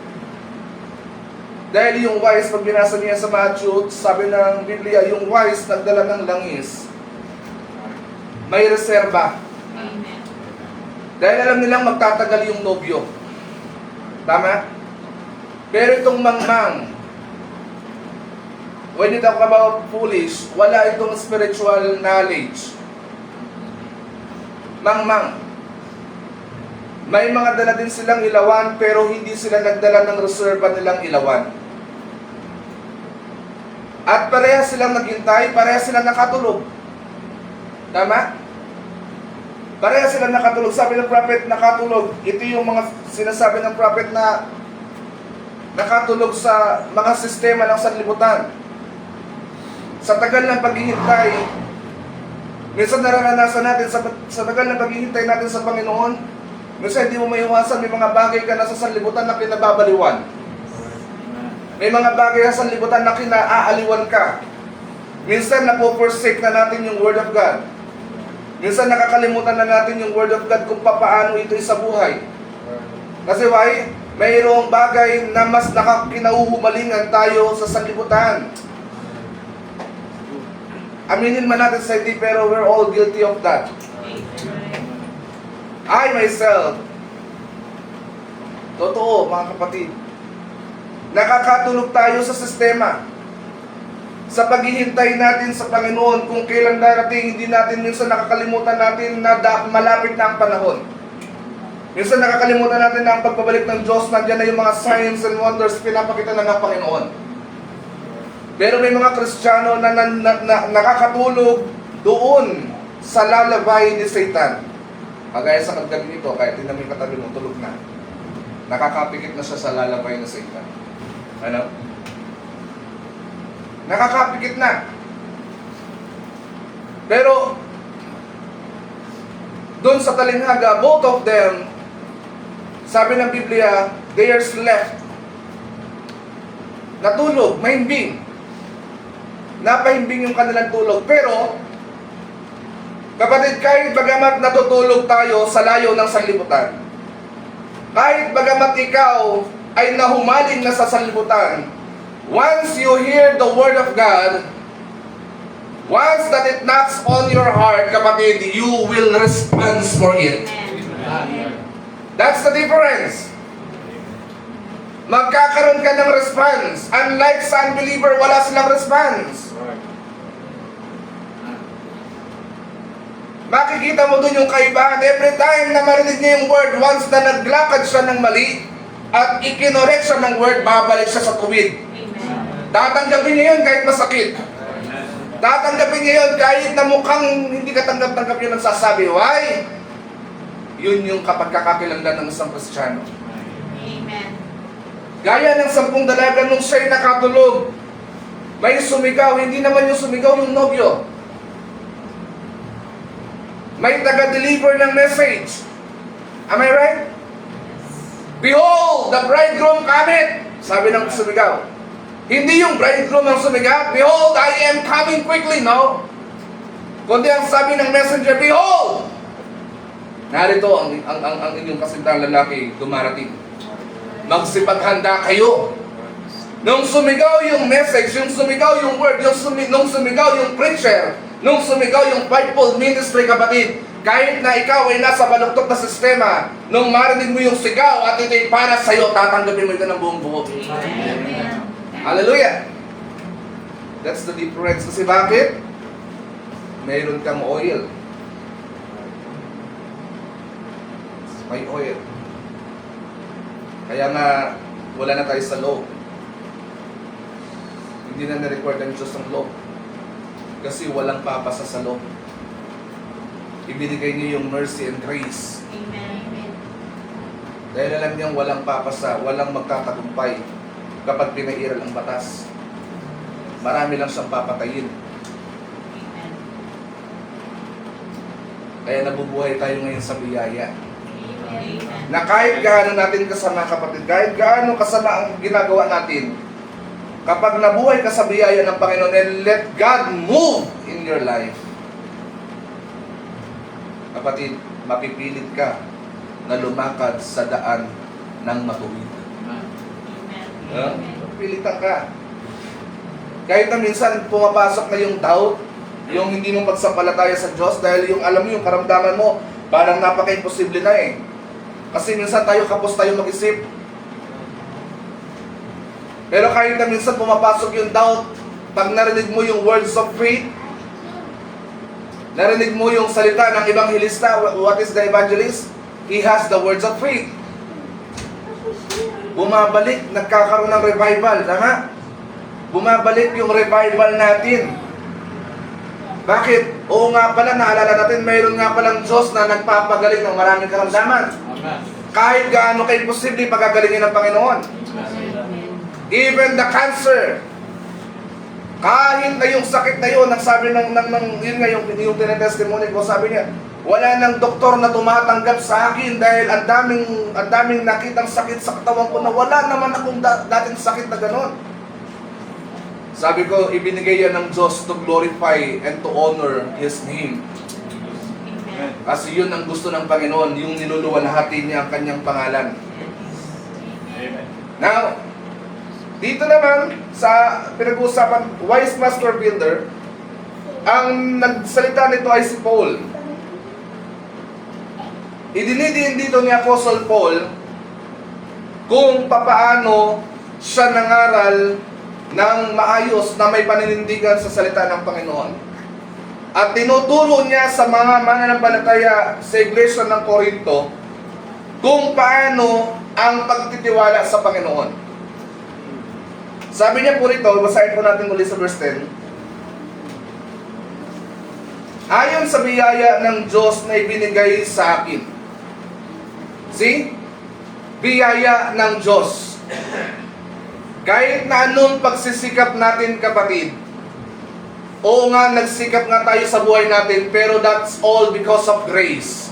Dahil yung wise, pag binasa niya sa Matthew, sabi ng Biblia, yung wise nagdala ng langis. May reserba. Amen. Dahil alam nilang magtatagal yung nobyo. Tama? Pero itong mangmang, when you talk about foolish, wala itong spiritual knowledge. Mangmang. May mga dala din silang ilawan, pero hindi sila nagdala ng reserva nilang ilawan. At parehas silang naghintay, parehas silang nakatulog. Tama? Parehas silang nakatulog. Sabi ng prophet, nakatulog. Ito yung mga sinasabi ng prophet na nakatulog sa mga sistema ng sanlibutan. Sa tagal ng paghihintay, minsan nararanasan natin sa tagal ng paghihintay natin sa Panginoon, minsan hindi mo maiwasan, may mga bagay ka na sa sanlibutan na kinababaliwan. May mga bagay sa sanlibutan na kinaaaliwan ka. Minsan napoforsake na natin yung Word of God. Minsan nakakalimutan na natin yung Word of God kung paano ito'y sa buhay. Kasi why? Mayroong bagay na mas kinauhumalingan tayo sa sanlibutan. Aminin man natin sa hindi, pero we're all guilty of that. I myself, totoo mga kapatid, nakakatulog tayo sa sistema. Sa paghihintay natin sa Panginoon, kung kailan darating, hindi natin minsan nakakalimutan natin na malapit na ang panahon. Minsan nakakalimutan natin na ang pagbabalik ng Diyos, nandiyan na yung mga signs and wonders pinapakita na ng Panginoon. Pero may mga Kristiyano na nakakatulog doon sa lalabay ni Satan. Kagaya sa kagabi nito, kahit hindi namin katabi mo, tulog na. Nakakapikit na siya sa lalabay na Satan. Ano? Nakakapikit na. Pero, doon sa talinhaga, both of them, sabi ng Biblia, they are slept. Natulog, mahimbing. Napahimbing yung kanilang tulog. Pero, kapatid, kahit bagamat natutulog tayo sa layo ng sanlibutan, kahit bagamat ikaw ay nahumaling na sa sanlibutan, once you hear the Word of God, once that it knocks on your heart, kapatid, you will respond for it. That's the difference. Magkakaroon ka ng response. Unlike sa unbeliever, wala silang response. Makikita mo dun yung kaibahan. Every time na marinig niya yung word, once na naglakad siya ng mali, at ikinorek siya ng word, babalik siya sa tuwid. Amen. Tatanggapin niya yun kahit masakit. Tatanggapin niya yun kahit na mukhang hindi ka tanggap-tanggap yun ang sasabi. Why? Yun yung kapag kakakilanlan ng isang Kristiyano. Amen. Gaya ng 10 dalaga nung siya'y nakatulog. May sumigaw, hindi naman yung sumigaw yung nobyo. May taga-deliver ng message. Am I right? Behold, the bridegroom cometh! Sabi ng sumigaw. Hindi yung bridegroom ang sumigaw, behold, I am coming quickly, no? Kundi ang sabi ng messenger, behold! Narito ang inyong kasintang lalaki dumarating. Magsipaghanda kayo. Nung sumigaw yung message, yung sumigaw yung word, nung sumigaw yung preacher, nung sumigaw yung fivefold ministry, kapatid, kahit na ikaw ay nasa baluktot na sistema, nung marinig mo yung sigaw at ito'y para sa'yo, tatanggapin mo ito ng buong buo. Amen. Hallelujah! That's the difference. Kasi bakit? Mayroon kang oil. May oil. Kaya nga, wala na tayo sa law. Hindi na na-record ang Diyos ng law. Kasi walang papasa sa law. Ibinigay niyo yung mercy and grace. Amen. Dahil alam niyang walang papasa, walang magkatagumpay kapag pinairal ang batas. Marami lang siyang papatayin. Amen. Kaya nabubuhay tayo ngayon sa biyaya. Amen. Na kahit gaano natin kasama, kapatid, kahit gaano kasama ang ginagawa natin, kapag nabuhay ka sa biyaya ng Panginoon and let God move in your life, kapatid, mapipilit ka na lumakad sa daan ng matuwid. Amen. Pilitan ka. Kahit na minsan pumapasok na yung doubt, yung hindi mo pagsampalataya sa Diyos, dahil yung alam mo, yung karamdaman mo, parang napaka-imposible na eh. Kasi minsan kapos tayo mag-isip. Pero kahit na minsan pumapasok yung doubt, pag narinig mo yung words of faith, narinig mo yung salita ng evangelista, what is the evangelist? He has the words of faith. Bumabalik, nagkakaroon ng revival, tama? Bumabalik yung revival natin. Bakit? Oo nga pala, naalala natin, mayroon nga palang Diyos na nagpapagaling ng maraming karamdaman. Kahit gaano kayo posible pagagalingin ng Panginoon. Even the cancer. Kahit na yung sakit na yun, ang sabi yun nga yung tinetestimony ko, sabi niya, wala nang doktor na tumatanggap sa akin dahil ang daming nakitang sakit sa katawan ko na wala naman akong dating sakit na gano'n. Sabi ko, ibinigay yan ng Diyos to glorify and to honor His name. Amen. Kasi yun ang gusto ng Panginoon, yung niluluwalhati niya ang kanyang pangalan. Now, dito naman sa pinag-uusapan, wise master builder, ang nagsalita nito ay si Paul. Idinidiin dito ni Apostle Paul kung papaano siya nangaral ng maayos na may paninindigan sa salita ng Panginoon. At tinuturo niya sa mga mananampalataya sa iglesia ng Corinto kung paano ang pagtitiwala sa Panginoon. Sabi niya po rito, basahin po natin muli sa verse 10. Ayon sa biyaya ng Diyos na ibinigay sa akin. See? Biyaya ng Diyos. Kahit na anong pagsisikap natin, kapatid, oo nga, nagsikap nga tayo sa buhay natin, pero that's all because of grace.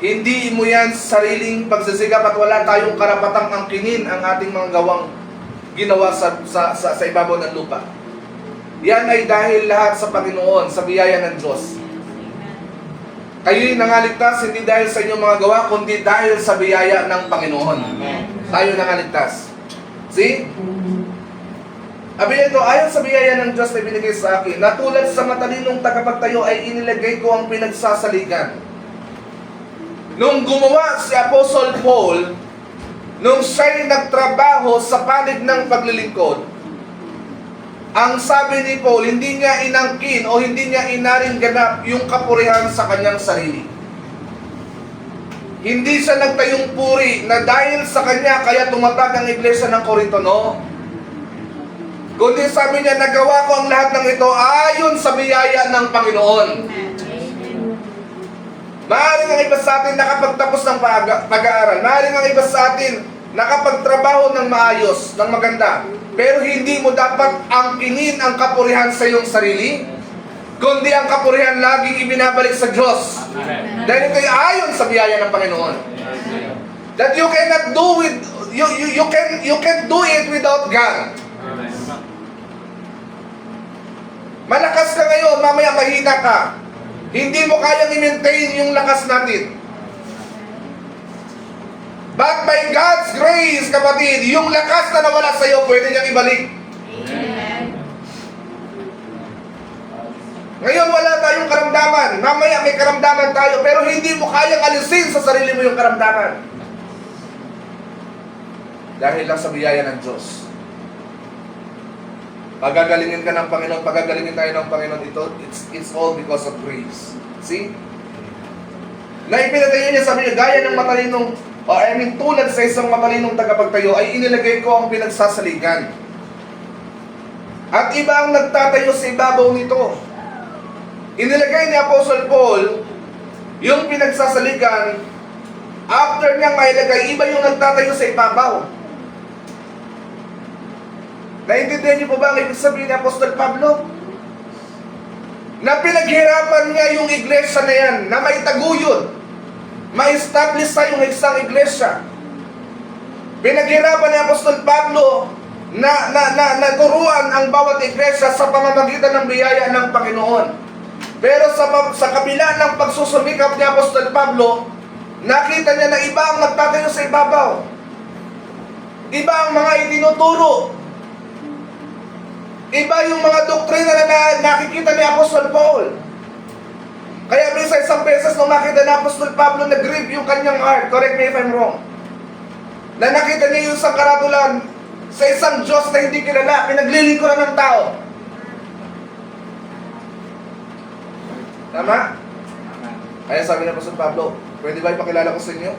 Hindi mo yan sariling pagsisikap at wala tayong karapatang angkinin ang ating mga gawang ginawa sa ibabaw ng lupa. Yan ay dahil lahat sa Panginoon, sa biyaya ng Diyos. Kayo'y nangaligtas hindi dahil sa inyong mga gawa, kundi dahil sa biyaya ng Panginoon. Tayo nangaligtas. See? Sabi nito, ayon sa biyaya ng Diyos na binigay sa akin, na tulad sa matalinong tagapagtayo ay inilagay ko ang pinagsasaligan. Nung gumawa si Apostle Paul, nung siya'y nagtrabaho sa panig ng paglilingkod, ang sabi ni Paul, hindi niya inangkin o hindi niya inaring ganap yung kapurihan sa kanyang sarili. Hindi siya nagtayong puri na dahil sa kanya kaya tumatag ang iglesia ng Corinto, no? Kundi sabi niya, nagawa ko ang lahat ng ito ayon sa biyaya ng Panginoon. Maaaring ang iba sa atin nakapagtapos ng pag-aaral. Maaaring ang iba sa atin nakapagtrabaho ng maayos, ng maganda. Pero hindi mo dapat angkinin ang kapurihan sa iyong sarili, kundi ang kapurihan laging ibinabalik sa Diyos. Dahil ito'y ayon sa biyaya ng Panginoon. That you cannot do with you can do it without God. Malakas ka ngayon, mamaya mahina ka. Hindi mo kayang i-maintain yung lakas natin. But by God's grace, kapatid, yung lakas na nawala sa iyo, pwede niyang ibalik. Amen. Ngayon wala tayong karamdaman. Mamaya may karamdaman tayo, pero hindi mo kayang alisin sa sarili mo yung karamdaman. Dahil lang sa biyaya ng Diyos. Pagagalingin ka ng Panginoon, pagagalingin tayo ng Panginoon, it's all because of grace. See? Na ipinatayo niya, sabi niya, gaya ng matalinong, tulad sa isang matalinong tagapagtayo, ay inilagay ko ang pinagsasaligan. At iba ang nagtatayo sa ibabaw nito. Inilagay ni Apostle Paul yung pinagsasaligan, after niyang mailagay, iba yung nagtatayo sa ibabaw. Naintindihan niyo po ba ang ibig sabihin ni Apostol Pablo? Na pinaghirapan niya yung iglesia na yan, na maitaguyod, ma-establish sa yung isang iglesia. Pinaghirapan ni Apostol Pablo na turuan ang bawat iglesia sa pamamagitan ng biyaya ng Panginoon. Pero sa kabila ng pagsusumikap ni Apostol Pablo, nakita niya na iba ang nagtatayo sa ibabaw. Iba ang mga itinuturo. Iba yung mga doktrina na nakikita ni Apostol Paul. Kaya minsan isang beses nung makita ni Apostol Pablo, nag-grieve yung kanyang heart. Correct me if I'm wrong. Na nakita niya yung isang karatulan sa isang Diyos na hindi kilala, pinaglilingkuran ng tao. Tama? Kaya sabi ni Apostol Pablo, pwede ba ipakilala ko sa inyo?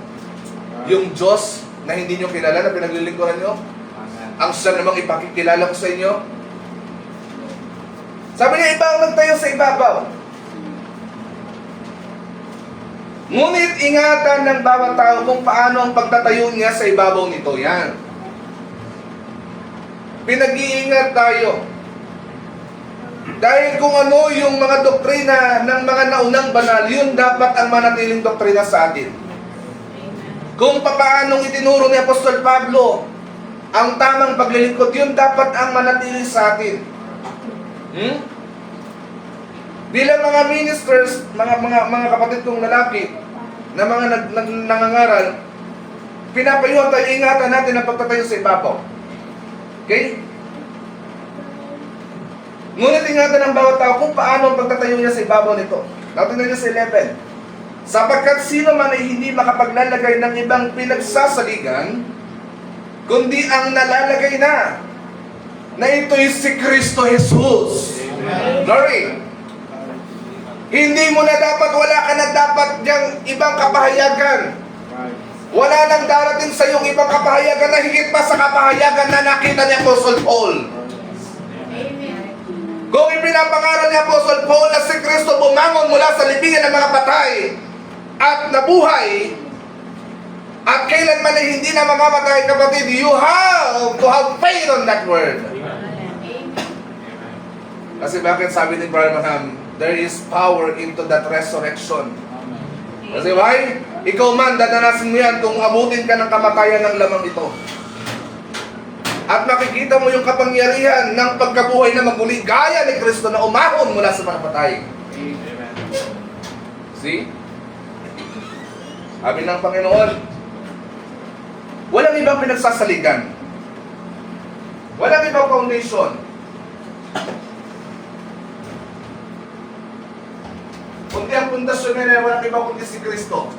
Yung Diyos na hindi nyo kilala, na pinaglilingkuran nyo, ang siya namang ipakikilala ko sa inyo. Sabi niya, iba ang nagtayo sa ibabaw. Ngunit ingatan ng bawat tao kung paano ang pagtatayo niya sa ibabaw nito. Yan. Pinag-iingat tayo. Dahil kung ano yung mga doktrina ng mga naunang banal, yun dapat ang manatiling doktrina sa atin. Kung paanong itinuro ni Apostol Pablo ang tamang paglilingkod, yun dapat ang manatili sa atin. Bilang mga ministers, mga kapatid kong lalaki, na mga nangangaral, pinapayuhan tayo, ingatan natin ang pagtatayo sa ibabaw. Okay? Ngunit ingatan ng bawat tao kung paano ang pagtatayo niya sa ibabaw nito. Natin niyo sa 11. Sapagkat sino man ay hindi makapaglalagay ng ibang pinagsasaligan, kundi ang nalalagay na ito'y si Kristo Jesus. Glory! Hindi mo na dapat, wala ka na dapat diyang ibang kapahayagan. Wala nang darating sa iyong ibang kapahayagan na higit pa sa kapahayagan na nakita ni Apostle Paul. Kung ipinapangaral ni Apostle Paul na si Kristo bumangon mula sa libingan ng mga patay at nabuhay, at kailanman ay hindi na mamamatay, kapatid, you have to have faith on that word. Kasi bakit sabi ni Branham, there is power into that resurrection. Kasi why? Ikaw man, dadanasin mo yan kung abutin ka ng kamatayan ng lamang ito. At makikita mo yung kapangyarihan ng pagkabuhay na magmuli, gaya ni Kristo na umahon mula sa mga patay. See? Sabi ng Panginoon, walang ibang pinagsasaligan. Walang ibang foundation. Kundi ang pundasyon nila, walang iba kundi si Kristo.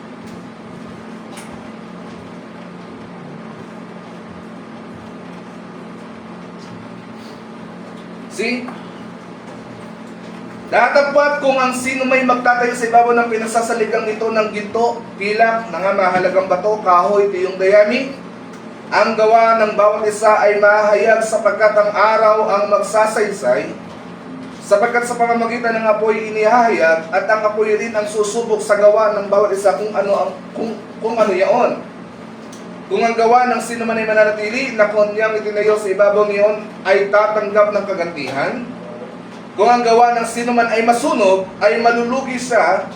See? Datapwat kung ang sino may magtatayo sa ibabaw ng pinagsasaligang ito ng ginto, pilak, nangamahalagang bato, kahoy, tiyong dayami, ang gawa ng bawat isa ay mahayag sapagkat ang araw ang magsasaysay, sapagkat sa pamamagitan ng apoy inihahayag at ang apoy rin ang susubok sa gawa ng bawat isa kung ano yaon. Kung ang gawa ng sino man ay mananatili na kanyang itinayo sa ibabaw niyon ay tatanggap ng kagantihan, kung ang gawa ng sino man ay masunog, ay malulugi siya,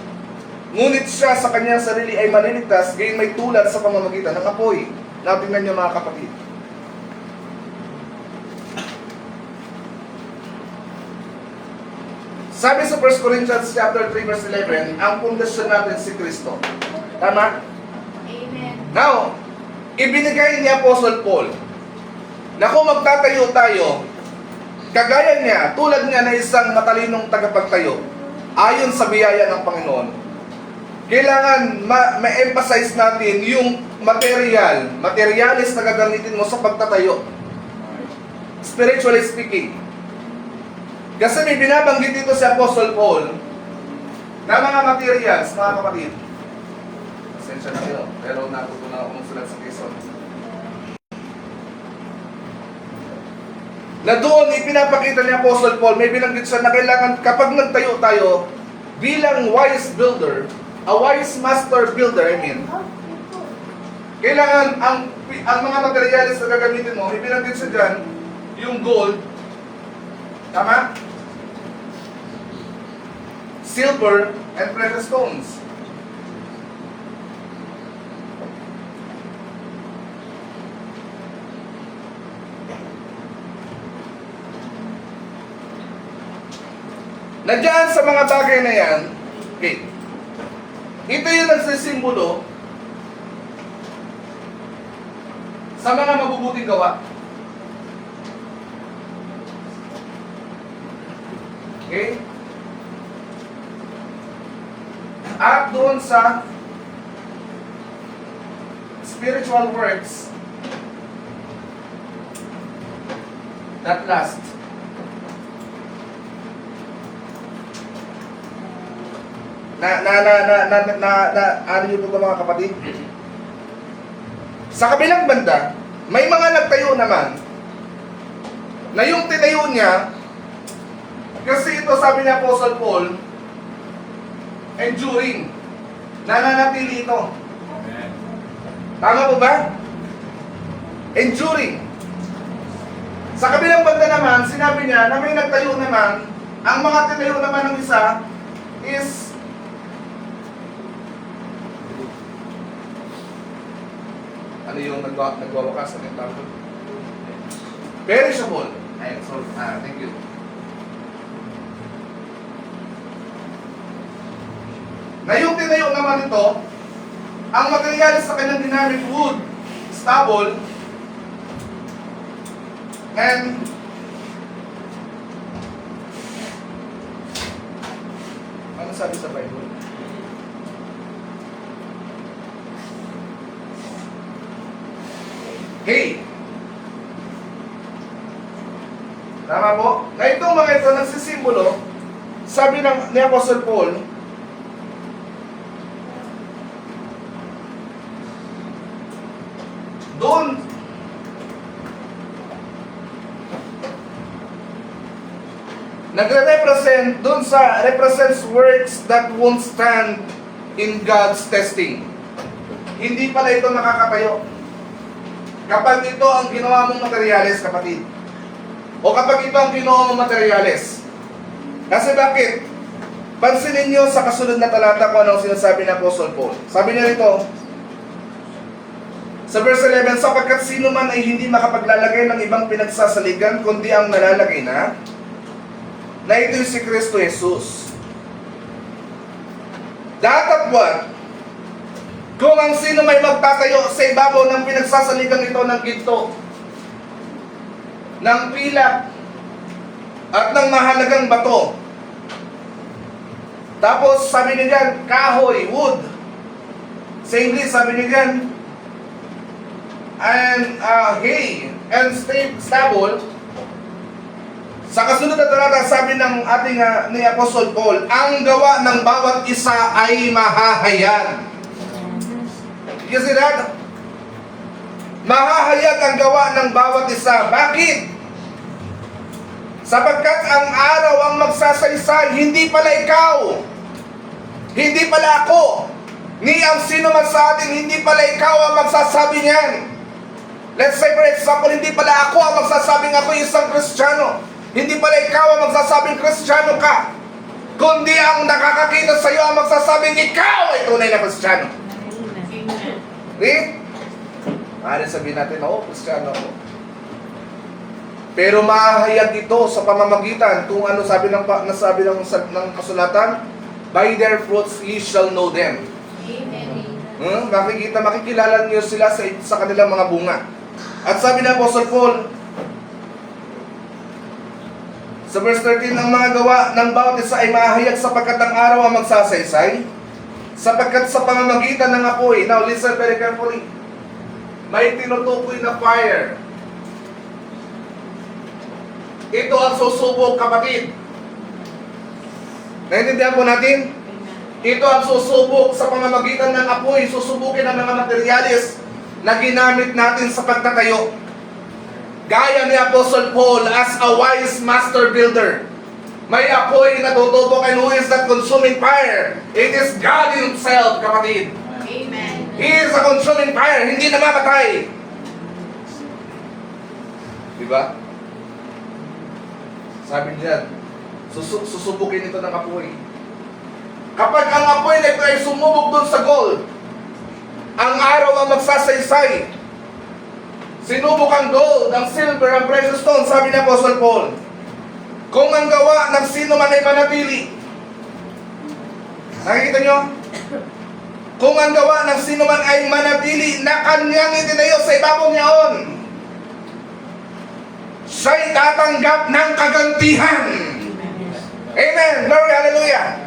ngunit siya sa kanyang sarili ay maliligtas, gayon may tulad sa pamamagitan ng apoy. Natingnan niyo mga kapatid. Sabi sa 1 Corinthians chapter 3 verse 11, ang pundasyon natin si Kristo. Tama? Amen. Now, ibinigay ni Apostle Paul na kung magtatayo tayo, kagaya niya, tulad niya na isang matalinong tagapagtayo, ayon sa biyaya ng Panginoon, kailangan ma-emphasize natin yung materialis na gagamitin mo sa pagtatayo. Spiritually speaking. Kasi may binabanggit dito si Apostle Paul na mga materials, mga kapatid. Pasensya na kayo, pero natutunan akong sulat sa Quezon. Na doon ipinapakita ni Apostle Paul, may binanggit siya na kailangan kapag nagtayo tayo bilang wise builder, a wise master builder, kailangan ang mga materials na gagamitin mo, ibinanggit siya dyan, yung gold, tama? Silver and precious stones. Na dyan sa mga bagay na yan, okay, ito yung nagsisimbolo sa mga mabubuting gawa. Okay? At doon sa spiritual works that last. Ano yun ito mga kapatid? Sa kabilang banda, may mga nagtayo naman na yung tinayo niya, kasi ito sabi ni Apostle Paul, enduring, nananatili ito. Tama po ba? Enduring. Sa kabilang banda naman, sinabi niya na may nagtayo naman, ang mga tinayo naman ng isa is ano yung nagwawakas ng tawag? Perishable. Ayun, so, thank you. Na yung tinayo naman ito, ang materialis sa kanyang ginamit wood, stubble, and ano sabi sa Bible? Hey! Tama po? Na itong mga ito nagsisimbolo, sabi ni Apostle Paul, doon nagre-represent, doon sa represents works that won't stand in God's testing. Hindi pala ito nakakatayo. Kapag ito ang ginawa mong materyales, kapatid, o kapag ito ang ginawa mong materyales. Kasi bakit? Pansinin nyo sa kasunod na talata kung anong sinasabi ni Apostle Paul. Sabi niya rito, sa verse 11, sapagkat sino man ay hindi makapaglalagay ng ibang pinagsasaligan, kundi ang nalalagay na ito'y si Kristo Jesus. Datapwat, kung ang sino may magtatayo sa ibabaw ng pinagsasaligang ito ng ginto, ng pilak, at ng mahalagang bato. Tapos sabi niya dyan, kahoy, wood. Sa English sabi niya dyan, and hay, and stubble. Sa kasunod na talata, sabi ng ating ni Apostle Paul, ang gawa ng bawat isa ay mahahayag. You see that? Mahahayag ang gawa ng bawat isa. Bakit? Sapagkat ang araw ang magsasaysay, hindi pala ikaw, hindi pala ako, ni ang sino man sa atin, hindi pala ikaw ang magsasabi niyan. Let's say for example, hindi pala ako ang magsasabing ako isang Kristiyano. Hindi pala ikaw ang magsasabing Kristiyano ka. Kundi ang nakakakita sa iyo ang magsasabing ikaw ay tunay na Kristiyano. Amen. Okay? Maaari sabihin natin, oo, Kristiyano ako. Pero mahahayag ito sa pamamagitan kung ano nasabi ng kasulatan, by their fruits ye shall know them. Amen. Makikilala niyo sila sa kanilang mga bunga. At sabi ng Apostle Paul, sa verse 13, ang mga gawa ng bawat isa ay mahahayag sapagkat ang araw ang magsasaysay, sapagkat sa pamamagitan ng apoy, now listen very carefully, may tinutukoy na fire. Ito ang susubok, kapatid. Naintindihan po natin? Ito ang susubok sa pamamagitan ng apoy, susubukin ang mga materyales na ginamit natin sa pagtatayo. Gaya ni Apostle Paul as a wise master builder. May apoy na tutubok, and who is that consuming fire? It is God Himself, kapatid. Amen. He is a consuming fire, hindi namamatay. Diba? Sabi niyan, susubukin ito ng apoy. Kapag ang apoy na ito ay sumubok doon sa gold, ang araw ang magsasaysay. Sinubok ang gold, ang silver, ang precious stone, sabi ni Apostle Paul. Kung ang gawa ng sino man ay manatili. Nakikita nyo? Kung ang gawa ng sino man ay manatili na kanyang itinayo sa ibabaw niyaon, siya'y tatanggap ng kagantihan. Amen. Glory, hallelujah.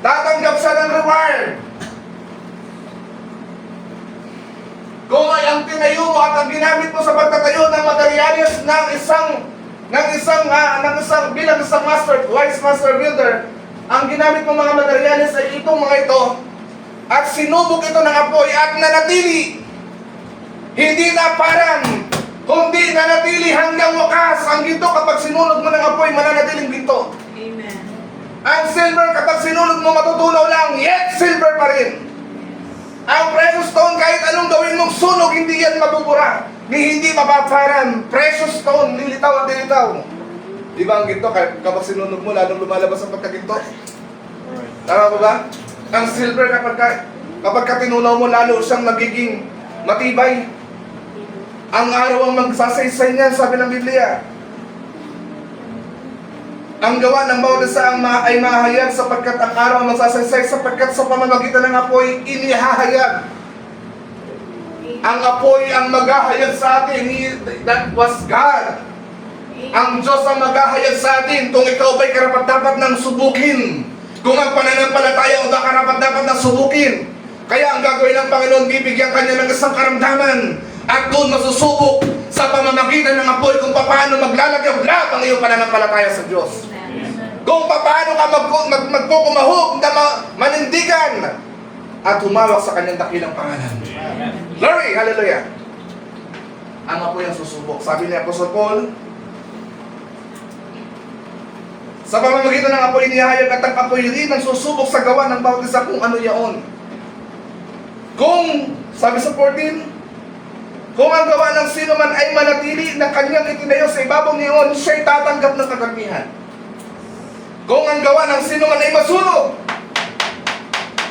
Tatanggap siya ng reward. Kung ay ang tinayo mo at ang ginamit mo sa pagtatayo ng materyales ng isang bilang isang wise master builder, ang ginamit mo mga materyales ay itong mga ito, at sinubok ito ng apoy at nanatili. Hindi na parang, kundi nanatili hanggang wakas. Ang ginto kapag sinulog mo ng apoy, mananatiling ginto. Amen. Ang silver kapag sinulog mo, matutunaw lang, yet silver pa rin. Ang precious stone, kahit anong gawin mong sunog, hindi yan mabubura. Hindi mapaparan. Precious stone, lilitaw at lilitaw. Di ba ang ginto, kapag sinunog mo, lalong lumalabas ang pagkaginto? Tama ba ba? Ang silver, kapag katinunaw mo, lalo siyang nagiging matibay. Ang araw ang magsasaysay niyan, sabi ng Biblia. Ang gawa ng bawat isa ay mahahayag sapagkat ang araw ang magsasaysay, sapagkat sa pamamagitan ng apoy, inihahayag. Ang apoy ang maghahayag sa atin. That was God. Ang Diyos ang maghahayag sa atin kung ikaw ba'y karapat-dapat ng subukin. Kung ang pananampalataya o ba karapat-dapat ng subukin. Kaya ang gagawin ng Panginoon, bibigyan kanya ng isang karamdaman. At doon masusubok sa pamamagitan ng apoy kung paano maglalagaw-lab ang iyong pananampalataya sa Diyos. Kung paano ka magkukumahog na manindigan at humawak sa kanyang dakilang pangalan. Glory! Hallelujah! Ang apoy ang susubok. Sabi ni Apostle Paul, sa pamamagitan ng apoy niyahayag at ang apoy rin ang susubok sa gawa ng bawat isa kung ano yaon. Kung, sabi sa 14, kung ang gawa ng sino man ay manatili na kanyang itinayo sa ibabaw niyon, siya'y tatanggap ng kagantihan. Kung ang gawa ng sino man ay masunog,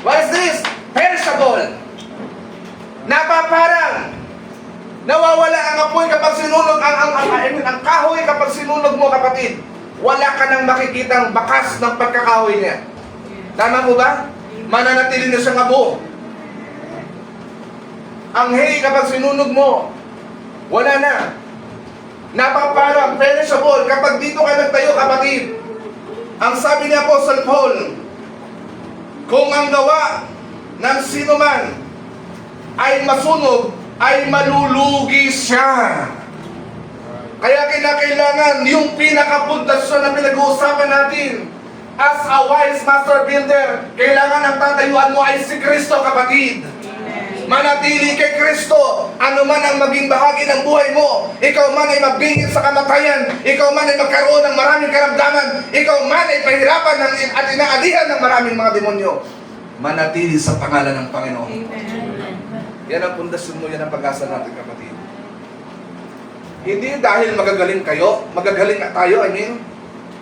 what is this? Perishable. Napaparang. Nawawala ang apoy kapag sinunog, ang kahoy kapag sinunog mo, kapatid. Wala ka nang makikitang bakas ng pagkakahoy niya. Tama mo ba? Mananatili na siyang abo. Ang hay kapag sinunog mo, wala na. Napaparang, perishable. Kapag dito ka nagtayo, kapatid, ang sabi ni Apostle Paul, kung ang gawa ng sino man ay masunog, ay malulugi siya. Kaya kinakailangan yung pinakapundasyon na pinag-uusapan natin. As a wise master builder, kailangan ang tatayuan mo ay si Kristo, kapatid. Manatili kay Kristo. Ano man ang maging bahagi ng buhay mo, ikaw man ay mabingit sa kamatayan, ikaw man ay magkaroon ng maraming karamdaman, ikaw man ay pahirapan at inaalihan ng maraming mga demonyo, manatili sa pangalan ng Panginoon. Yan ang pundasyon mo, yan ang pag-asa natin, kapatid. Hindi dahil magagaling kayo, magagaling na tayo, I mean.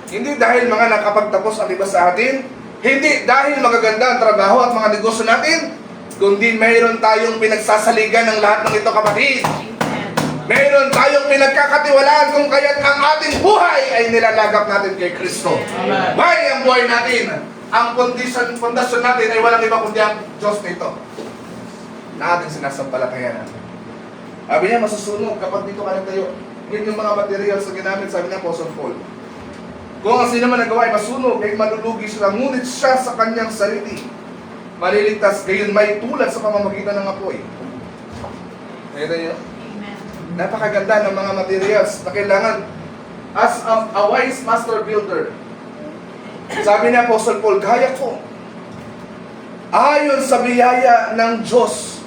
Hindi dahil mga nakapagtapos ang iba sa atin, hindi dahil magaganda ang trabaho at mga negosyo natin, kundi mayroon tayong pinagsasaligan ng lahat ng ito, kapatid. Mayroon tayong pinagkakatiwalaan kung kaya't ang ating buhay ay nilalagap natin kay Kristo. May ang buhay natin. Ang pundasyon natin ay walang iba kundi ang Diyos nito na ating sinasampalatayanan. Sabi niya, masusunog kapag dito ka nagtayo. Yun yung mga materials na ginamit, sabi niya, Apostle Paul. Kung ang sino man nagawa ay masunog, ay malulugi siya, ngunit siya sa kanyang sarili maliligtas, gayon may tulad sa pamamagitan ng apoy. Nakita niyo? Napakaganda ng mga materials na kailangan as a wise master builder. Sabi ni Apostle Paul, gaya ko, ayon sa biyaya ng Diyos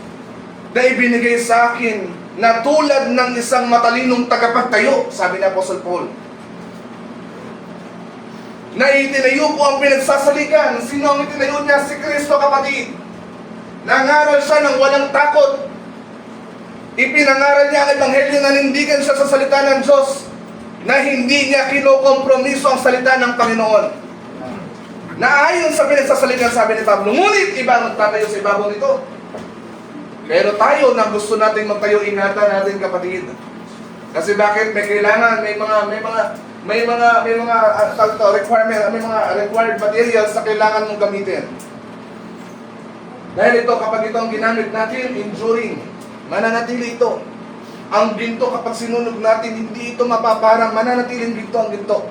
na ibinigay sa akin na tulad ng isang matalinong tagapagtayo, sabi ni Apostle Paul, na itinayo po ang pinagsasalikan. Sino ang itinayo niya? Si Kristo, kapatid. Nangaral siya ng walang takot. Ipinangaral niya ang ebanghelyo na nindigan siya sa salita ng Diyos, na hindi niya kinokompromiso ang salita ng Panginoon. Na ayon sa pinagsasalikan, sabi ni Pablo, ngunit iba ang magtatayo sa ibabaw nito. Pero tayo na gusto nating magtayo, ingatan natin, kapatid. Kasi bakit? May kailangan, may mga requirement, may mga required materials na kailangan mong gamitin. Dahil ito, kapag ito ang ginamit natin, enduring, mananatili ito. Ang ginto, kapag sinunog natin, hindi ito mapaparang, mananatiling ginto ang ginto.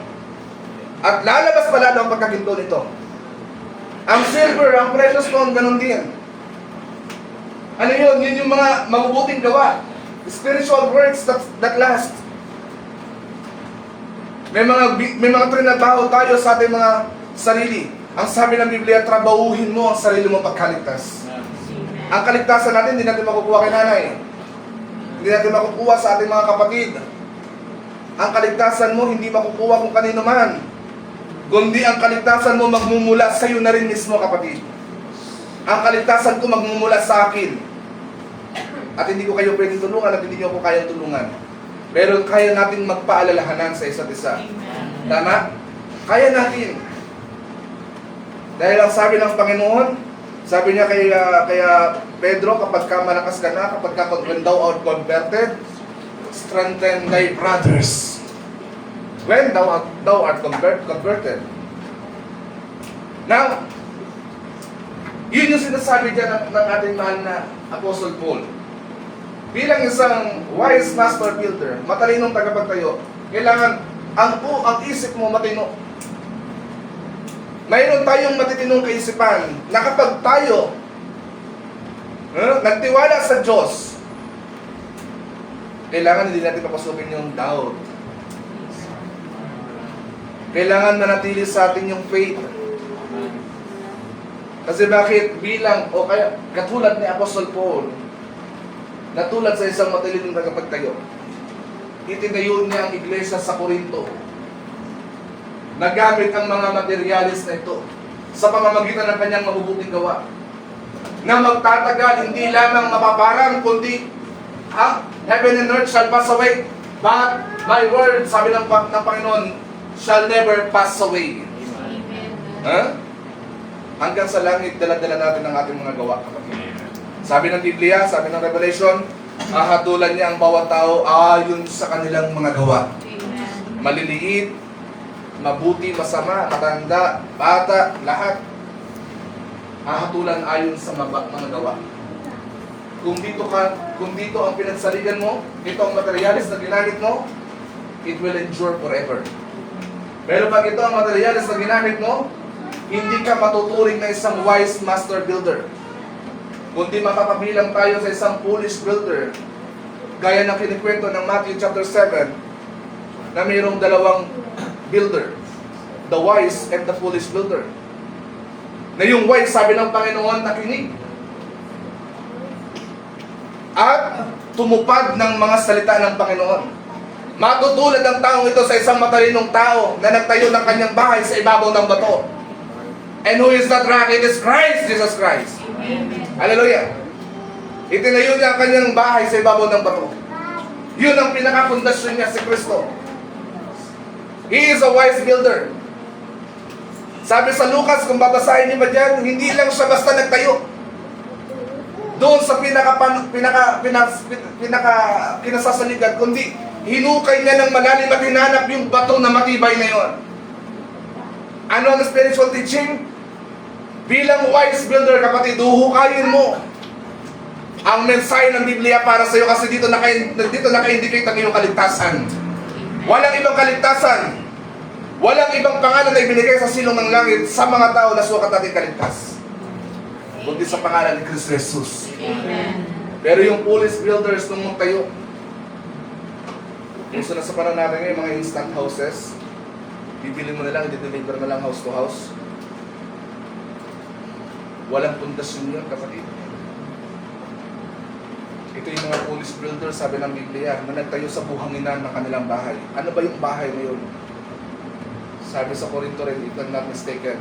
At lalabas pa lalo ang pagkaginto nito. Ang silver, ang precious stone, ganun din. Ano yun? Yun yung mga mabubuting gawa. Spiritual works that last. May mga trinabaho tayo sa ating mga sarili. Ang sabi ng Biblia, trabahuhin mo ang sarili mo pagkaligtas. Ang kaligtasan natin, hindi natin makukuha kay nanay. Hindi natin makukuha sa ating mga kapatid. Ang kaligtasan mo, hindi makukuha kung kanino man. Kundi ang kaligtasan mo magmumula sa iyo na rin mismo, kapatid. Ang kaligtasan ko magmumula sa akin. At hindi ko kayo pwedeng tulungan at hindi nyo ako kayang tulungan. Pero kaya natin magpaalalahanan sa isa't isa. Tama? Kaya natin. Dahil ang sabi ng Panginoon, sabi niya kaya Pedro, kapag ka malakas ka na, kapag ka when thou art converted, strengthen thy brothers. When thou art converted. Now, yun yung sinasabi dyan ng ating mahal na Apostle Paul. Bilang isang wise master builder, matalinong tagapagtayo, kailangan ang isip mo matino. Mayroon tayong matitinong kaisipan na kapag tayo nagtiwala sa Diyos, kailangan hindi natin papasukin yung doubt. Kailangan manatili sa atin yung faith. Kasi bakit? O kaya katulad ni Apostle Paul, na tulad sa isang matalinong tagapagtayo, itinayo niya ang iglesia sa Corinto. Nagamit ang mga materialis na ito sa pamamagitan ng kanyang mabubuting gawa, na magtatagal, hindi lamang mapaparang, kundi heaven and earth shall pass away, but my word, sabi ng Panginoon, shall never pass away. Hanggang sa langit, dala-dala natin ang ating mga gawa, kapatid. Sabi ng Biblia, sabi ng Revelation, hahatulan niya ang bawat tao ayon sa kanilang mga gawa. Maliliit, mabuti, masama, matanda, bata, lahat. Hahatulan ayon sa mga gawa. Kung dito ang pinagsaligan mo, ito ang materialis na ginamit mo, it will endure forever. Pero pag ito ang materialis na ginamit mo, hindi ka matuturing na isang wise master builder. Kundi mapapabilang tayo sa isang foolish builder. Gaya ng kinikwento ng Matthew chapter 7, na mayroong dalawang builder. The wise and the foolish builder. Na yung wise, sabi ng Panginoon, nakinig. At tumupad ng mga salita ng Panginoon. Matutulad ang taong ito sa isang matalinong tao na nagtayo ng kanyang bahay sa ibabaw ng bato. And who is that rock? It is Christ, Jesus Christ. Hallelujah. Itinayo niya ang kanyang bahay sa ibabaw ng bato. Yun ang pinakapundasyon niya, si Kristo. He is a wise builder. Sabi sa Lucas, kung babasahin niyo ba dyan, hindi lang siya basta nagtayo. Doon sa pinasasaligan, kundi hinukay niya ng malalim at hinanap yung bato na matibay na yun. Ano ang spiritual teaching? Bilang wise builder, kapatid, huhukayin mo ang mensahe ng Biblia para sa iyo kasi dito naka-indicate ang iyong kaligtasan. Walang ibang kaligtasan. Walang ibang pangalan na ibinigay sa silong ng langit sa mga tao na sukat natin kaligtas. Kundi sa pangalan ni Kristo Jesus. Amen. Pero yung foolish builders nung magtayo, gusto na sa panahon natin ngayon, mga instant houses, bibili mo na lang, i-deliver mo lang house to house. Walang pundasyon yun, kapatid. Ito yung mga foolish builders, sabi ng Biblia, na nagtayo sa buhanginan ng kanilang bahay. Ano ba yung bahay na yun? Sabi sa Corinto rin, if I'm not mistaken,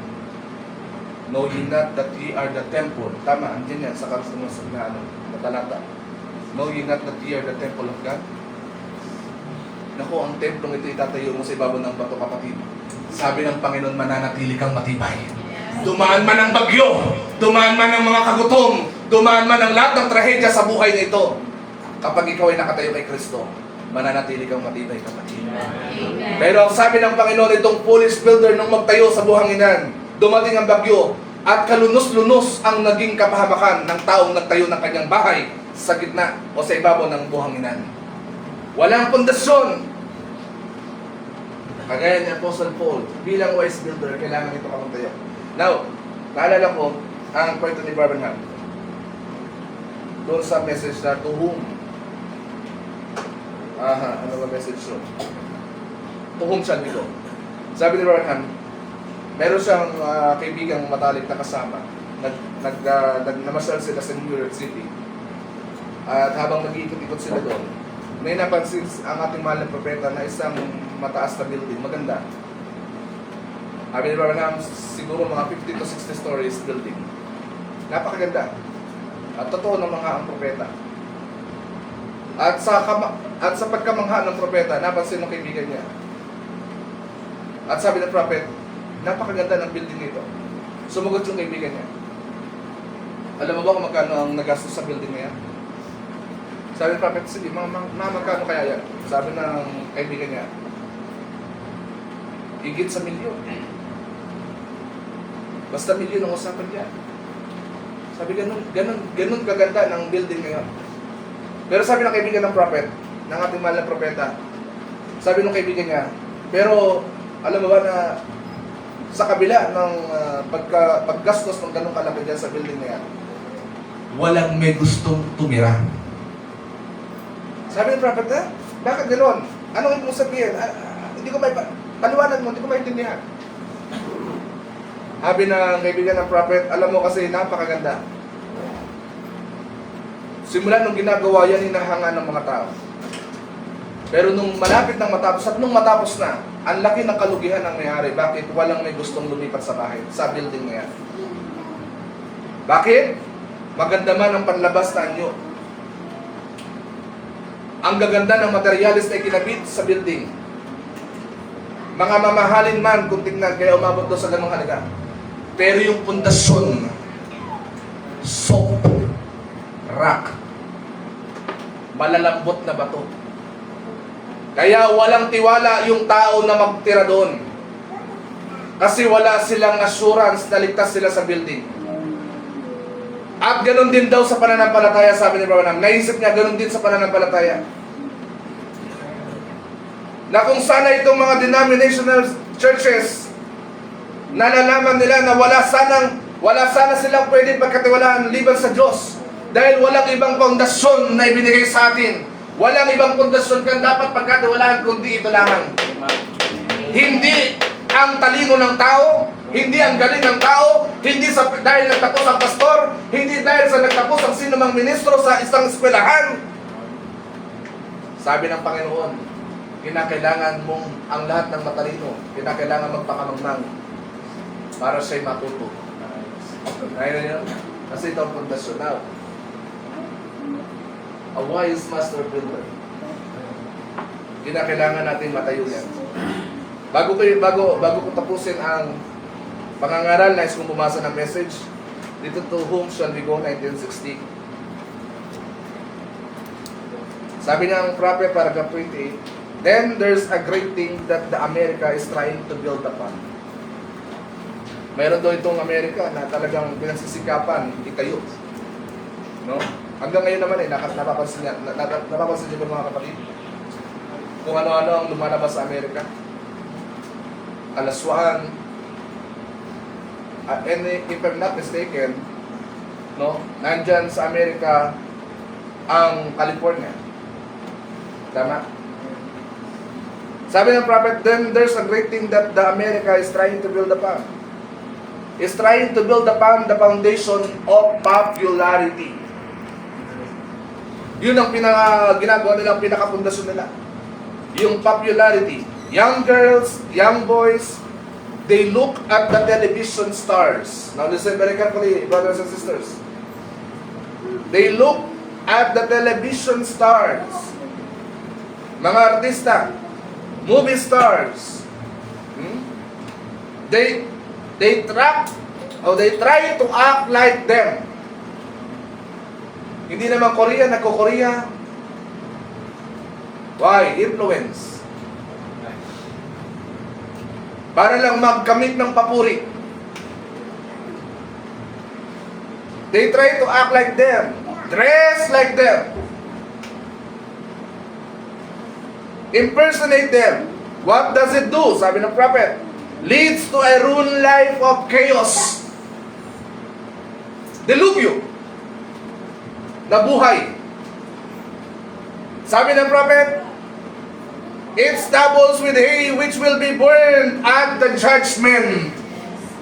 know ye not that ye are the temple. Tama, andyan yan sa karusunod na talata. Know ye not that ye are the temple of God? Naku, ang templong ito itatayo mo sa ibabaw ng bato, kapatid. Sabi ng Panginoon, mananatili kang matibay. Dumaan man ang bagyo, dumaan man ang mga kagutom, dumaan man ang lahat ng trahedya sa buhay nito. Kapag ikaw ay nakatayo kay Kristo, mananatili kang matibay, kapatid. Amen. Pero ang sabi ng Panginoon, itong foolish builder nung magtayo sa buhanginan, dumating ang bagyo, at kalunos-lunos ang naging kapahamakan ng taong nagtayo ng kanyang bahay sa gitna o sa ibabaw ng buhanginan. Walang pundasyon. Kagaya ni Apostle Paul, bilang wise builder, kailangan ito kamagtayo. Now, naalala ko ang kwento ni Barbenham doon sa message na to whom. Ano ba message doon? To whom shall we go? Sabi ni Barbenham, meron siyang kaibigang matalik na kasama. Namasyal sila sa New York City. At habang nag-iikot-ikot sila doon, may napansin ang ating mahal na propeta na isang mataas na building, maganda. Sabi ni Barbenham, siguro mga 50 to 60 stories building. Napakaganda. At totoo ng mga ang propeta. At sa pagkamangha ng propeta, napansin ng kaibigan niya. At sabi ng prophet, napakaganda ng building nito. Sumagot yung kaibigan niya. Alam mo ba kung magkano ang nagastos sa building niya? Sabi ng prophet, sige, magkano kaya yan? Sabi ng kaibigan niya, higit sa milyon. Basta milyon ang usapan niya. Sabi, ganun kaganda ng building ngayon. Pero sabi ng kaibigan ng prophet, ng ating mahal na propeta, sabi ng kaibigan niya, pero alam mo ba na sa kabila ng paggastos ng ganung kalaki dyan sa building na yan, walang may gustong tumira. Sabi ng prophet, bakit gano'n? Anong ibig sabihin? Hindi ko paliwanag mo, hindi ko maintindihan. Sabi ng kaibigan ng prophet, alam mo kasi napakaganda. Simula nung ginagawa yan, hinahanga ng mga tao. Pero nung malapit ng matapos, at nung matapos na, ang laki ng kalugihan ng may-ari. Bakit? Walang may gustong lumipat sa bahay, sa building na yan. Bakit? Maganda man ang panlabas na anyo. Ang gaganda ng materialis na ikinabit sa building. Mga mamahalin man kung tingnan, kaya umabot doon sa ganung halaga. Pero yung pundasyon, soap, rock, malalambot na bato. Kaya walang tiwala yung tao na magtira doon. Kasi wala silang assurance na ligtas sila sa building. At ganun din daw sa pananampalataya, sabi ni Branham. Naisip niya, ganun din sa pananampalataya. Na kung sana itong mga denominational churches, nalalaman nila na wala sana silang pwedeng pagkatiwalaan liban sa Diyos. Dahil walang ibang pundasyon na ibinigay sa atin. Walang ibang pundasyon kang dapat pagkatiwalaan kundi ito lamang. Hindi ang talino ng tao, hindi ang galing ng tao, hindi dahil nagtapos ang pastor, hindi dahil sa nagtapos ang sinumang ministro sa isang eskwelahan. Sabi ng Panginoon, kinakailangan mong ang lahat ng matalino, kinakailangan magpakamangmang para siya'y matuto. Ngayon yun? Kasi ito ang pundasyon. Now, a wise master builder. Kinakailangan natin matayo yan. Bago ko tapusin ang pangangaral, nais kong bumasa ng message. Dito, To Whom Shall We Go, 1960. Sabi ng prophet, paragraph 28, then there's a great thing that the America is trying to build upon. Mayroon daw itong Amerika na talagang pinagsisikapan itayo. No? Hanggang ngayon naman napapansin niyo mga kapatid kung ano-ano ang lumalabas sa Amerika. Kalaswaan, and if I'm not mistaken, no, nandyan sa Amerika ang California. Tama? Sabi ng prophet, then there's a great thing that the America is trying to build upon. Is trying to build upon the foundation of popularity. Yun ang ginagawa nila, ang pinakapundasyon nila. Yung popularity. Young girls, young boys, they look at the television stars. Now listen very carefully, brothers and sisters. They look at the television stars. Mga artista, movie stars. They try to act like them. Hindi naman Korea, nagko-Korea. Why? Influence. Para lang magkamit ng papuri. They try to act like them, dress like them, impersonate them. What does it do? Sabi ng prophet, leads to a ruined life of chaos. Delugyo na buhay. Sabi ng prophet, it stubbles with hay which will be burned at the judgment.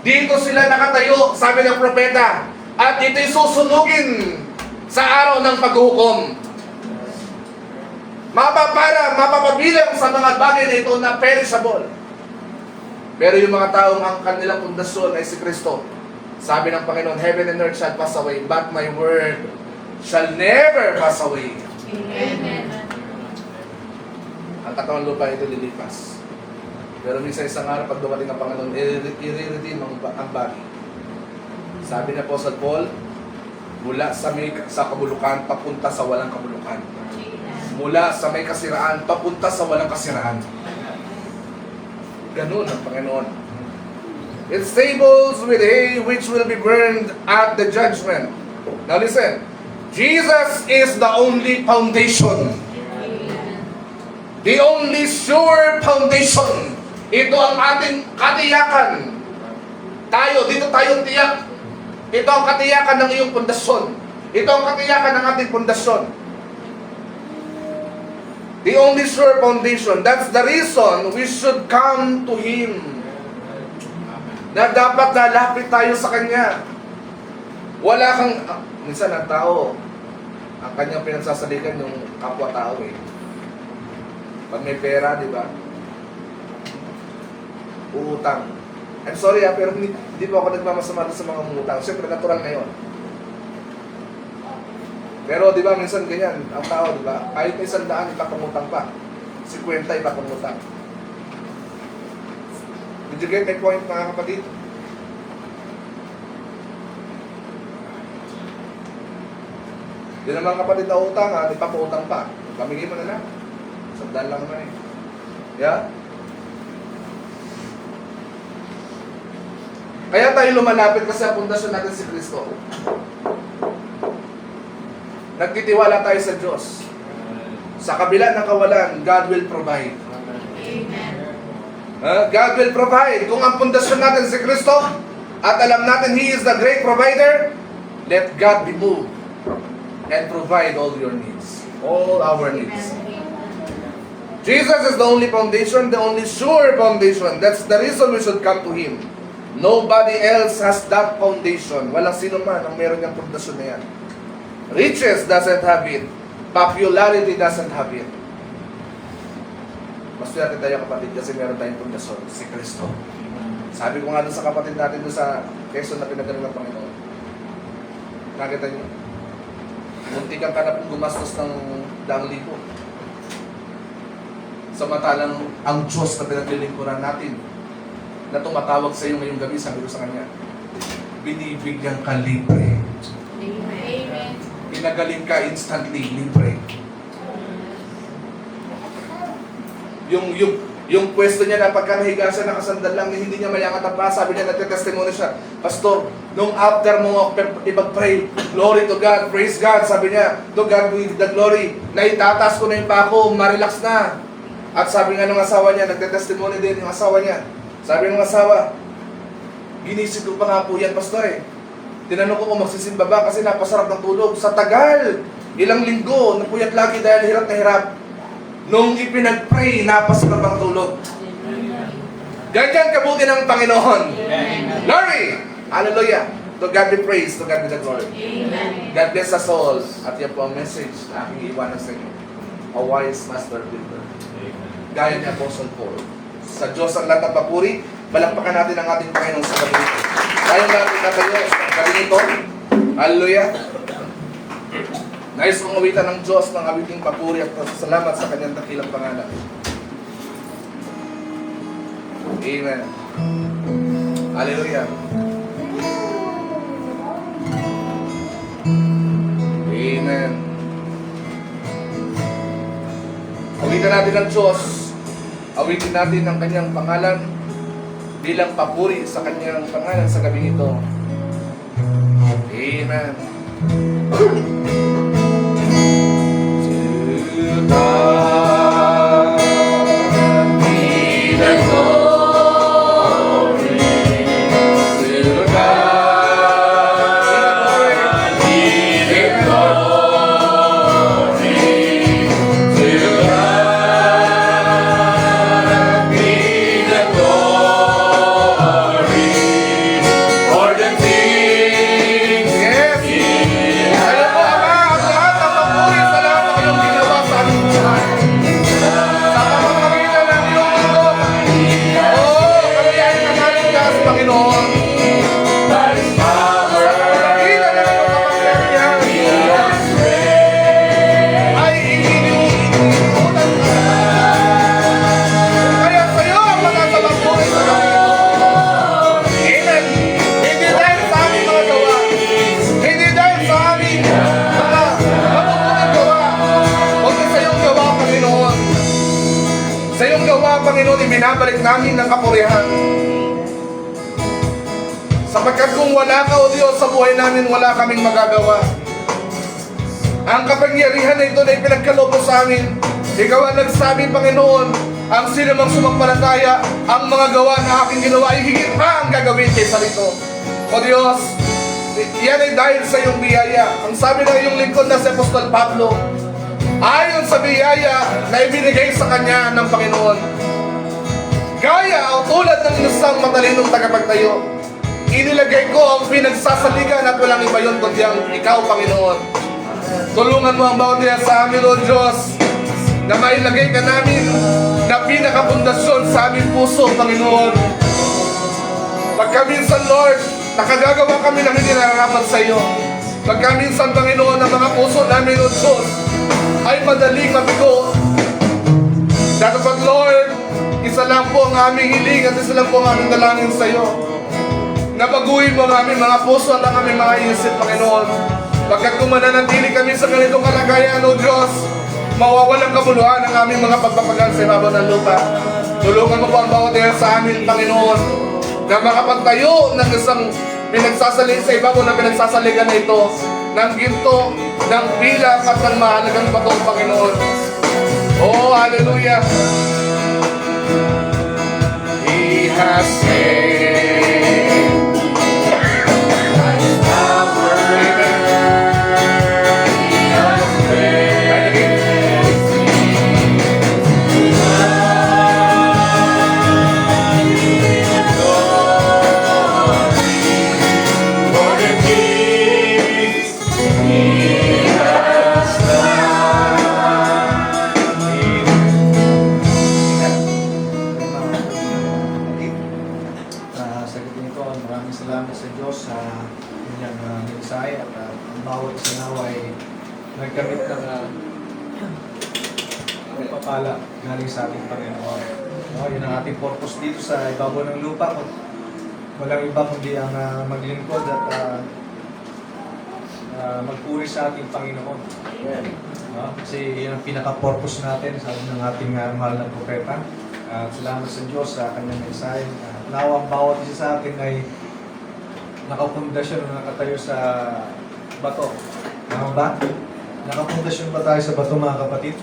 Dito sila nakatayo, sabi ng propeta, at ito'y susunugin sa araw ng paghuhukom. Mapapabilang sa mga bagay na ito na perishable. Pero yung mga taong ang kanilang pundasyon ay si Kristo, sabi ng Panginoon, heaven and earth shall pass away, but my word shall never pass away. Amen. Ang katawang lupa ito lilipas. Pero minsan isang araw pag dumating ang Panginoon, i-redeem ang bagi. Sabi ni Apostle Paul, mula sa kabulukan, papunta sa walang kabulukan. Mula sa may kasiraan, papunta sa walang kasiraan. Ganun ang Panginoon. It stables with hay which will be burned at the judgment. Now listen, Jesus is the only foundation. The only sure foundation. Ito ang ating katiyakan. Dito tayo tiyak. Ito ang katiyakan ng iyong pundasyon. Ito ang katiyakan ng ating pundasyon. The only sure foundation. That's the reason we should come to Him. Na dapat lalapit tayo sa Kanya. Wala kang... minsan ang tao, ang kanyang pinagsasalikan yung kapwa-tao eh. Pag may pera, di ba? Uutang. I'm sorry pero hindi po ako nagmamasama sa mga umutang. Siyempre, natural ngayon. Pero di ba, minsan ganyan, ang tao, di ba? Kahit may 100, ipapangutang pa. 50, ipapangutang. Did you get my point, mga kapatid? Di naman kapatid na utang, ipapautang pa. Pamigay mo na lang. 100 lang naman eh. Yeah? Kaya tayo lumalapit kasi ang pundasyon natin si Kristo. Nagtitiwala tayo sa Diyos. Sa kabila ng kawalan, God will provide. Amen. God will provide. Kung ang pundasyon natin si Kristo, at alam natin He is the great provider, let God be moved and provide all your needs. all our needs. Jesus is the only foundation, the only sure foundation. That's the reason we should come to Him. Nobody else has that foundation. Walang sino man ang meron niyang pundasyon na yan. Riches doesn't have it. Popularity doesn't have it. Mas natin tayo kapatid kasi meron tayong pundasyon, si Kristo. Sabi ko nga doon sa kapatid natin doon sa Quezon na pinagaling ng Panginoon. Nakita niyo? Muntikan ka na pong gumastos ng 2,000. Samantalang ang Diyos na pinaglilingkuran natin na tumatawag sa iyo ngayong gabi, sabi ko sa Kanya, binibigyan ka libre. Amen. Pinagaling ka instantly, libre. Yung pwesto niya na pagka nahiga siya, nakasandal lang, hindi niya mayangat ang paa, sabi niya, nagte-testimony siya, Pastor, nung after mo ipag-pray, glory to God, praise God, sabi niya, to God be the glory, naitatas ko na yung paa ko, marelax na. At sabi nga ng asawa niya, nagte-testimony din yung asawa niya, sabi ng asawa, ginisig ko pa nga po yan, Pastor eh. Tinanong ko kung magsisimba ba kasi napasarap ng tulog. Sa tagal, ilang linggo, napuyat lagi dahil hirap na hirap. Nung ipinag-pray, napasarap ang tulog. Ganyan kabuti ng Panginoon. Glory! Hallelujah! To God be praised, to God be the glory. Amen. God bless us all. At yan po ang message na aking iwanan sa inyo. A wise master builder. Gaya ni Apostle Paul. Sa Diyos ang lahat ng papuri, balakpakan natin ang ating Panginoon sa gabi nito. Tayo natin na tayo sa gabi nito. Hallelujah! Nais kong awitan ng Diyos ng awiting papuri at pasasalamat sa Kanyang dakilang pangalan. Amen. Hallelujah. Amen. Awitan natin ng Diyos. Awitin natin ang Kanyang pangalan bilang papuri sa Kanyang pangalan sa gabi ito. Amen. To God be the glory. To God be the glory. To God be the glory for the things He has done. Ang lahat ng papuri sa lahat ng iyong ginawa sa aming buhay. Sa pamamagitan ng iyong mundo. Kami ay nanaligtas, Panginoon. Sa pamamagitan ng iyong kapangyarihan. Ay iniuutan ka. Kaya sa iyo ang pagkakapagpuri sa kami ito. Amen. Hindi dahil sa aming mga gawa. Hindi dahil sa aming mga mabubuting gawa. Kundi sa iyong gawa, Panginoon. Sa iyong gawa, Panginoon, ibinabalik namin ng kapurihan. Sapagkat kung wala ka, O Diyos, sa buhay namin, wala kaming magagawa. Ang kapangyarihan na ito na ipinagkaloob mo sa amin, ikaw ang nagsabi, Panginoon, ang sino mang sumampalataya, ang mga gawa na aking ginawa ay higit pa ang gagawin kaysa rito. O Diyos, yan ay dahil sa iyong biyaya. Ang sabi ng iyong lingkod na si Apostol Pablo, ayon sa biyaya na ibinigay sa kanya ng Panginoon. Gaya o tulad ng isang matalinong tagapagtayo, inilagay ko ang pinagsasaligan at walang iba yun kundi ang ikaw, Panginoon. Tulungan mo ang bawat niya sa amin, O Diyos, na mailagay ka namin na pinakapundasyon sa aming puso, Panginoon. Pagkaminsan, Lord, nakagagawa kami ng hindi nararapat sa iyo. Pagkaminsan, Panginoon, ang mga puso namin, O Diyos, ay madaling mabigo. Dapat, Lord, isa lang po ang aming hiling at isa lang po ang aming dalangin sa iyo. Nabaguhin mo ang aming mga puso at ang aming mga isip, Panginoon. Pagkat kung mananatili kami sa ganitong kalagayan, O Diyos, mawawalang kabuluhan ang aming mga pagpapagal sa ibabaw ng lupa. Tulungan mo po ang bawat isa sa amin, Panginoon, na makapagtayo ng isang pinagsasalig sa ibabaw na pinagsasaligan na ito, ng ginto, ng pilak at ng mahalagang bato, Panginoon. Oh, hallelujah! He has saved. By the nagkamit ng pagpapala galing sa ating Panginoon. No, yun ang ating purpose dito sa ibabaw ng lupa. Walang iba kundi ang maglingkod at magpuri sa ating Panginoon. No? Kasi yun ang pinaka-purpose natin, sabi ng ating mahal na propeta. Salamat sa Diyos sa kanyang mensahe. Nawa ang bawat isa sa atin ay nakapundasyon o nakatayo sa bato. Tama ba? Nakapundasyon ba tayo sa bato, mga kapatid?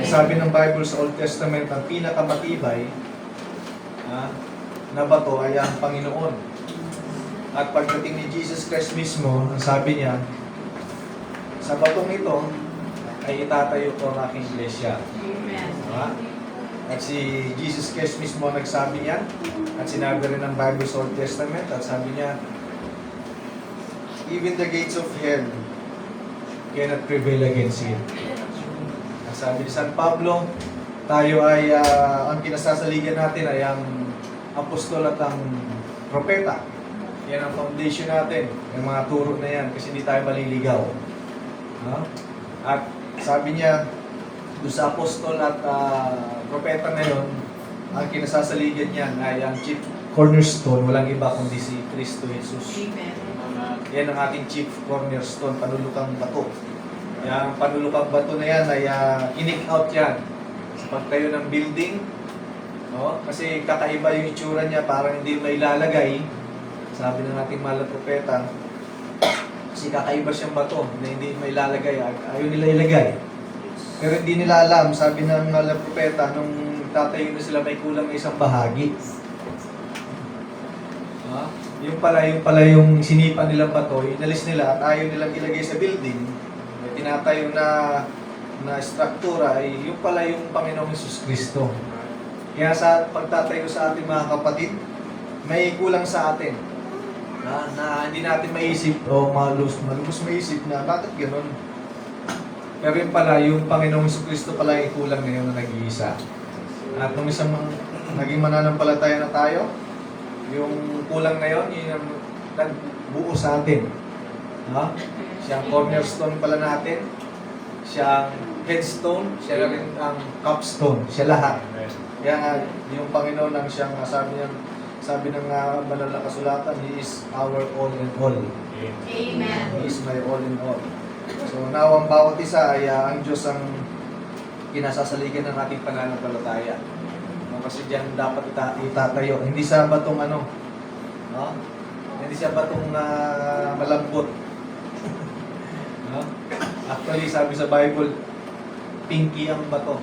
Sabi ng Bible sa Old Testament, ang pinakamatibay na bato ay ang Panginoon. At pagdating ni Jesus Christ mismo, ang sabi niya, sa batong ito ay itatayo ko ang aking iglesia. Diba? At si Jesus Christ mismo nagsabi niya, at sinabi rin ng Bible sa Old Testament, at sabi niya, even the gates of hell cannot prevail against it. At sabi ni San Pablo, tayo ay, ang kinasasaligan natin ay ang apostol at ang propeta. Yan ang foundation natin, yung mga turo na yan, kasi hindi tayo maliligaw. At sabi niya, doon sa apostol at propeta na yun, ang kinasasaligan niyan ay ang chief cornerstone, walang iba kundi si Kristo Jesus. Yan ang ating chief cornerstone, panulukang bato. Yung panulukang bato na yan ay inik out yan sa pagtayo ng building. No? Kasi kakaiba yung itsura niya, parang hindi may lalagay. Sabi ng ating mahal na propeta, kasi kakaiba siyang bato na hindi may lalagay, ayaw nila ilagay. Pero hindi nila alam, sabi ng mahal na propeta, nung tatayo na sila may kulang na isang bahagi. Yung pala yung sinipa nilang bato, inalis nila at ayaw nilang ilagay sa building, may tinatayo na struktura, ay yung pala yung Panginoong Hesus Kristo. Kaya sa pagtatayo sa ating mga kapatid, may kulang sa atin. Na hindi natin maisip o malubos maisip na bakit gano'n. Pero yun pala, yung Panginoong Kristo pala yung kulang ngayon na nag-iisa. At nung isang naging mananampalataya na tayo, yung kulang na yun, yung nagbuo sa atin. Siyang cornerstone pala natin, siyang headstone, siya rin ang capstone, siya lahat. Kaya yung Panginoon ang siyang sabi ng banal na kasulatan, He is our all in all. Amen. He is my all in all. So now ang bawat isa ay ang Diyos ang kinasasaligan ng ating pananampalataya. Kasi diyan dapat itatayo. Hindi sa batong hindi siya batong malambot. Actually, sabi sa Bible, pinky ang bato.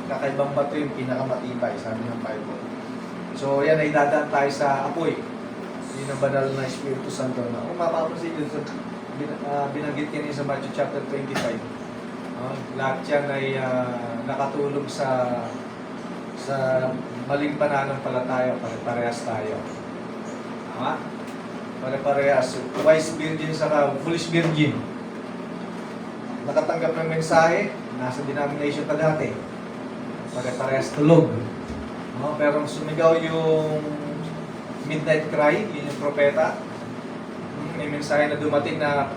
Kakaibang bato yung pinakamatibay, sabi ng Bible. So yan ay dadaan tayo sa apoy. Yun ang banal na Espiritu Santo na kung mapapansin yun, binanggit yan sa Matthew chapter 25. Lahat yan ay nakatulong sa maling pananampalataya, pare-parehas tayo. Pare-parehas. Wise virgin saka foolish virgin. Nakatanggap ng mensahe, nasa denomination pa dati. Pare-parehas tulog. Pero sumigaw yung midnight cry, yun yung propeta. May mensahe na dumating na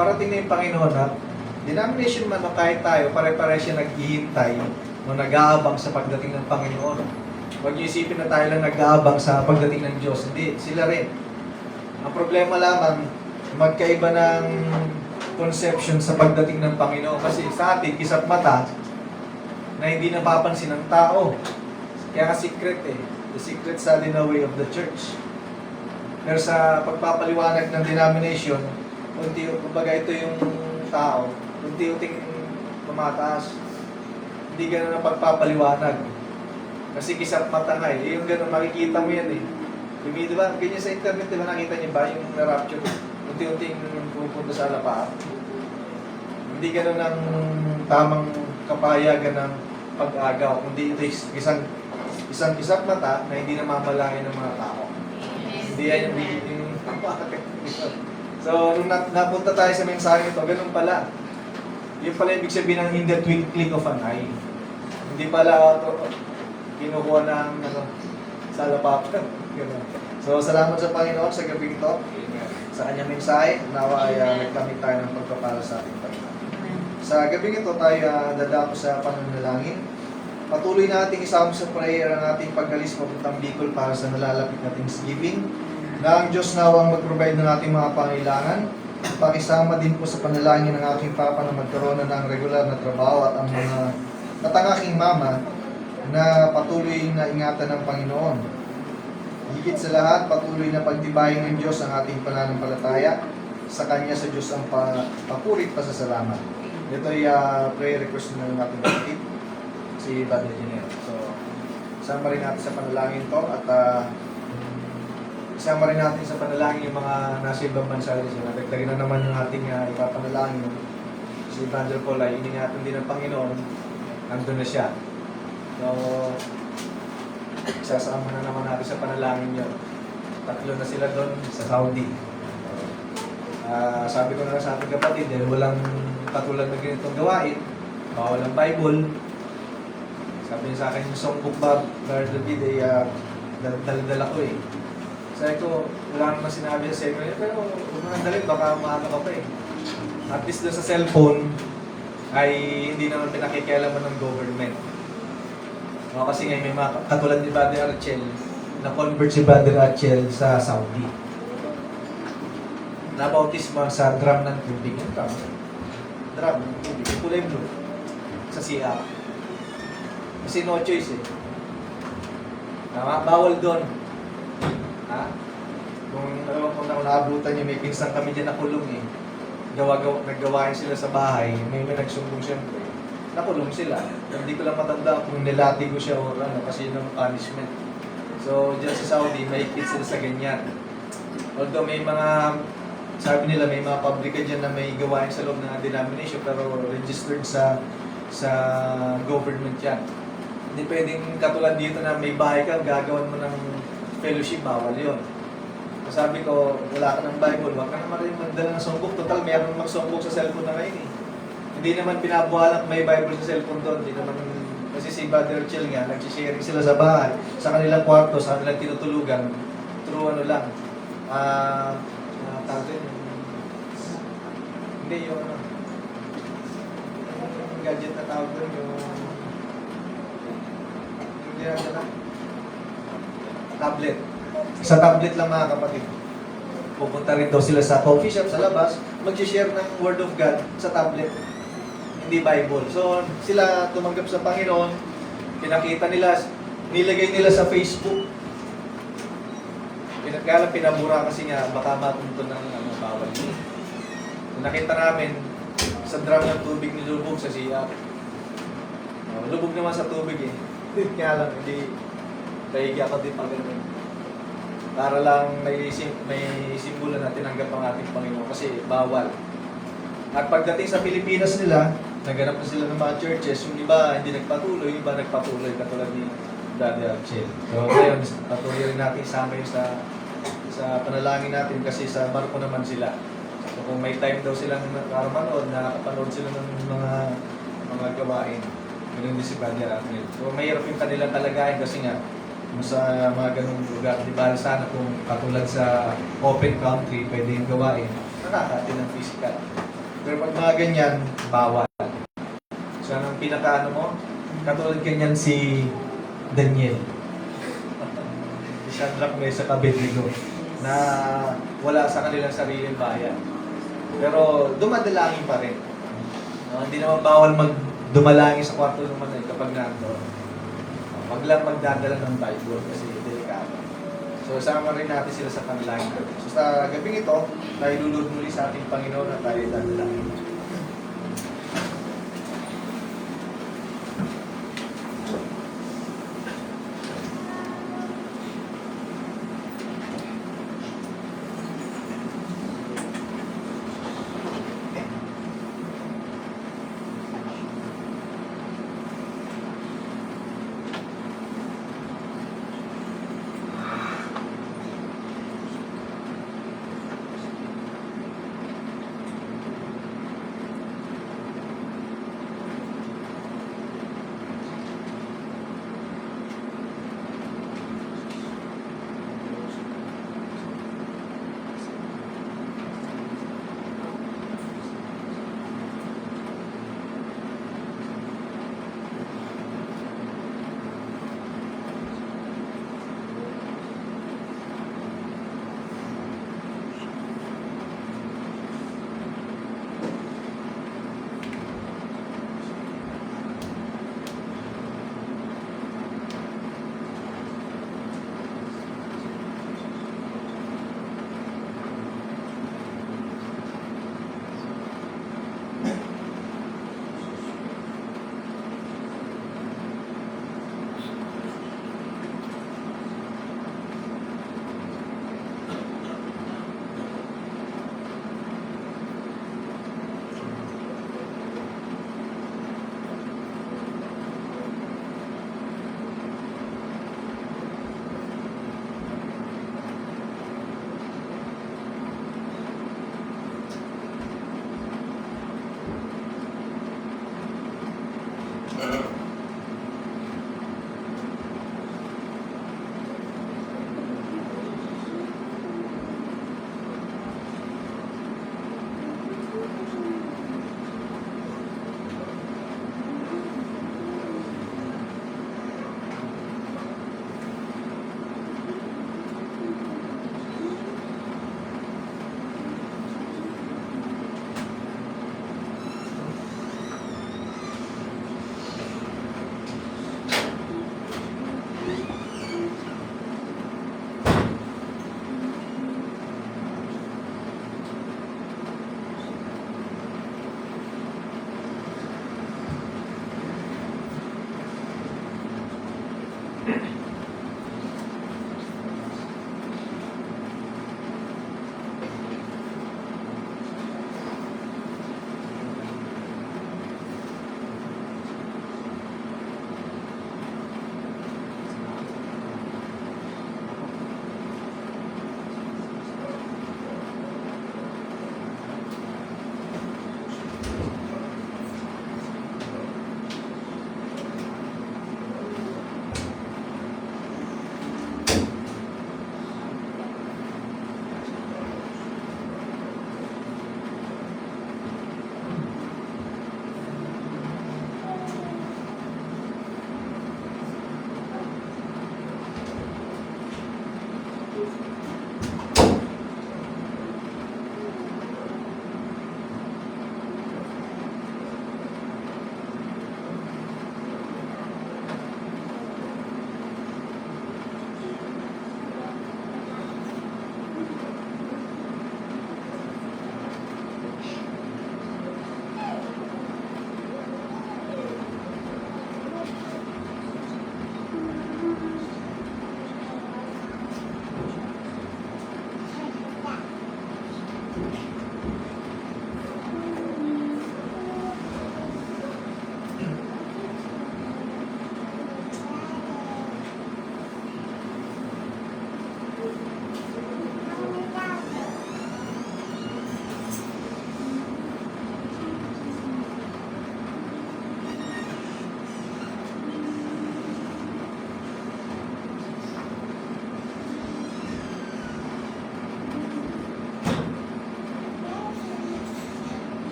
parating na yung Panginoon na denomination man o kahit tayo, pare-parehas siya naghihintay o nag-aabang sa pagdating ng Panginoon. Huwag niyo isipin na tayo lang nag-aabang sa pagdating ng Diyos. Hindi, sila rin. Ang problema lamang, magkaiba ng conception sa pagdating ng Panginoon. Kasi sa atin, kisap mata, na hindi napapansin ng tao. Kaya secret The secret sa way of the church. Pero sa pagpapaliwanag ng denomination, kumbaga ito yung tao, unti-unting tumataas. Hindi ganun ang pagpapaliwanag. Kasi kisap mata nga yung ganun, makikita mo yan Di ba, ganyan sa internet, di ba nakita niyo ba yung na-rapture, unti-unting pupunta sa alapaap? Hindi ganun ang tamang kapayagan ng pag-agaw, kundi ito isang kisap mata na hindi namamalayan ng mga tao. Hindi yan yung So, nung napunta tayo sa mensahe ito, ganun pala. Yung pala ibig sabihin ng in the twinkling of an eye. Hindi pala kinukuha ng salapap. So, salamat sa Panginoon sa gabing ito. sa kanyang mensahe. Nawa ay nagkamit tayo ng pagpapala sa ating Panginoon. Sa gabing ito tayo dadako sa pananalangin. Patuloy nating isama sa prayer ang ating pagkalis papuntang Bicol para sa nalalapit na Thanksgiving. Na ang Diyos nawang mag-provide ng ating mga pangailangan. Pakisama din po sa panalangin ng aking papa na magkaroon na ng regular na trabaho at ang mga aking mama na patuloy na ingatan ng Panginoon. Higit sa lahat, patuloy na pagtibayin ng Diyos ang ating pananampalataya. Sa Kanya sa Diyos ang papurit pasasalamat. Ito ay prayer request na ng ating kapatid, si Brother Engineer. So, isama rin natin sa panalangin to at isama rin natin sa panalangin yung mga nasa ibang bansa rin sila. Dagdagan na naman yung ating ipapanalangin. Si Brother Paul ay iningatan din ng Panginoon. Nandun na siya. So, isasama na naman natin sa panalangin yun. 3 na sila doon sa Saudi. Sabi ko na lang sa ating kapatid, dahil walang katulad na ganitong gawain, bawal ang Bible. Sabi niya sa akin, yung songbook ba, Brother David, ay dala ko eh. Sabi ko, wala naman sinabi sa inyo, pero huwag mo nang dalhin, baka maano ka pa eh. At least doon sa cellphone, ay hindi naman pinakikialaman ng government. No, kasi ngayon may mga katulad ni Brother Archel, na-convert si Brother Archel sa Saudi. Nabautismo sa drum ng tubig. Yung drum ng tubig. Yung kulay blue. Sa CR. Kasi no choice eh. Tama? Bawal doon. Ha? Kung naabutan niyo, may pinsang kami dyan nakulong eh. Naggawain sila sa bahay. May nagsumbong siyempre. Nakulong sila. Hindi ko lang matanda kung nilati ko siya o ano kasi yun ang punishment. So, dyan sa Saudi, may kids sila sa ganyan. Although may mga sabi nila may mga pabrika dyan na may gawain sa loob ng denomination pero registered sa government yan. Hindi pwedeng katulad dito na may bahay ka, gagawan mo ng fellowship, bawal yun. So sabi ko, wala ka ng Bible, wag ka naman rin magdala ng songbook. Total, mayroon mag-songbook sa cellphone na ngayon eh. Hindi naman pinabuhalang may Bible sa cellphone doon. Hindi naman, kasi si Brother Chill nga, nagsisharing sila sa bahay, sa kanilang kwarto, sa kanilang tinutulugan. Through ano lang, hindi yung ano, yung gadget na tawag doon, yung tablet. Sa tablet lang mga kapatid. Pupunta rin daw sila sa coffee shop sa labas, mag-share ng Word of God sa tablet. Hindi Bible. So, sila tumanggap sa Panginoon, pinakita nila, nilagay nila sa Facebook. Kaya pinabura kasi nga, baka matunto ng bawal. Nakita namin, sa drum ng tubig nilubog sa siya. Lubog naman sa tubig eh. Kaya lang, hindi, tahigi ako din pang ganun. Para lang may simbolo na tinanggap ang ating Panginoon kasi bawal. At pagdating sa Pilipinas nila, naganap na sila ng mga churches, yung iba hindi nagpatuloy, yung iba nagpatuloy, katulad ni Brother Archel. So ngayon, patuloy rin natin isama yun sa panalangin natin kasi sa barko naman sila. So kung may time daw silang manood, nakakapanood sila ng mga gawain. Ganun din si Brother Archel. So mahirap yung kanilang talagayin kasi nga, sa mga ganung lugar, di ba sana kung katulad sa open country, pwede yung gawain, nakakatin ng physical. Pero pag mga ganyan, bawal. So anong pinaka-ano mo? Katulad ganyan si Daniel. Si Shadrach, Meshach, Abednego na wala sa kanilang sariling bayan. Pero dumadalangin pa rin. Hindi naman bawal dumalangin sa kwarto naman kapag nandoon. Wag lang magdadala ng Bible kasi delikado. So, sama rin natin sila sa panalangin natin. So, sa gabing ito, tayo lulod muli sa ating Panginoon at tayo dadalangin.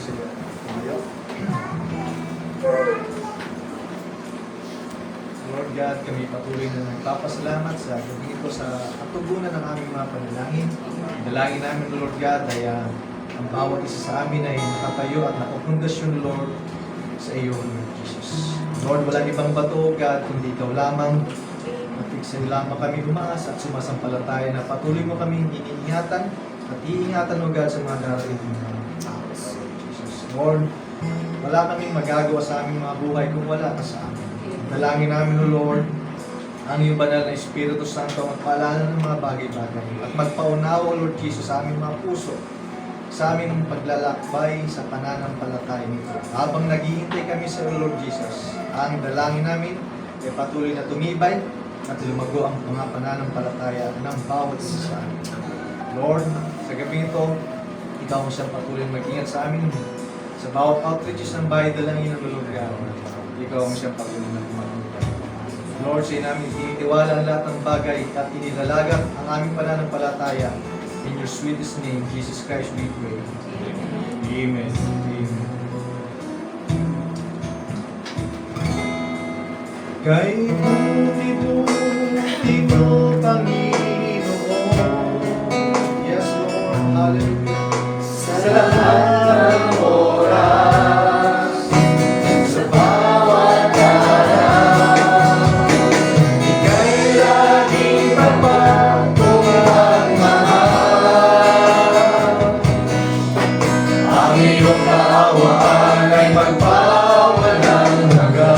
Sige. Tumayo. Lord God, kami patuloy na nagpapasalamat sa gabi ito sa katugunan ng aming mga panalangin. Dalangin namin, Lord God, ay ang bawat isa sa amin ay nakatayo at nakapundasyon, Lord, sa iyo, Lord Jesus. Lord, walang ibang bato, God, kundi ikaw lamang. Matigsan lamang kami umaas at sumasampalataya na patuloy mo kaming iniingatan at iingatan mo, God, sa mga darating mga tao, Lord Jesus. Lord, wala kaming magagawa sa aming mga buhay kung wala ka sa amin. Dalangin namin, O Lord, ang iyong banal na Espiritu Santo magpaalala ng mga bagay-bagay at magpaunawa, Lord Jesus, sa aming mga puso, sa aming paglalakbay sa pananampalataya nito. Habang naghihintay kami sa iyo, Lord Jesus, ang dalangin namin ay patuloy na tumibay at lumago ang mga pananampalataya ng bawat isa sa amin. Lord, sa gabi ito, ikaw mo siyang patuloy mag-ingat sa amin sa bawat outreaches ng bahay dalangin ng Lord God. Ikaw mo siyang patuloy na tumatutay. Lord, sa namin tinitiwala ang lahat ng bagay at inilalaga ang aming pananampalataya. In your sweetest name, Jesus Christ, we pray. Amen. Amen. Kay tuti mo, Panginoon. Yes, Lord. Hallelujah. Sa lahat ng oras, sa bawat araw, ika'y laging tapat kong magmahal. Ang iyong kaawaan ay magpawalang hanggan.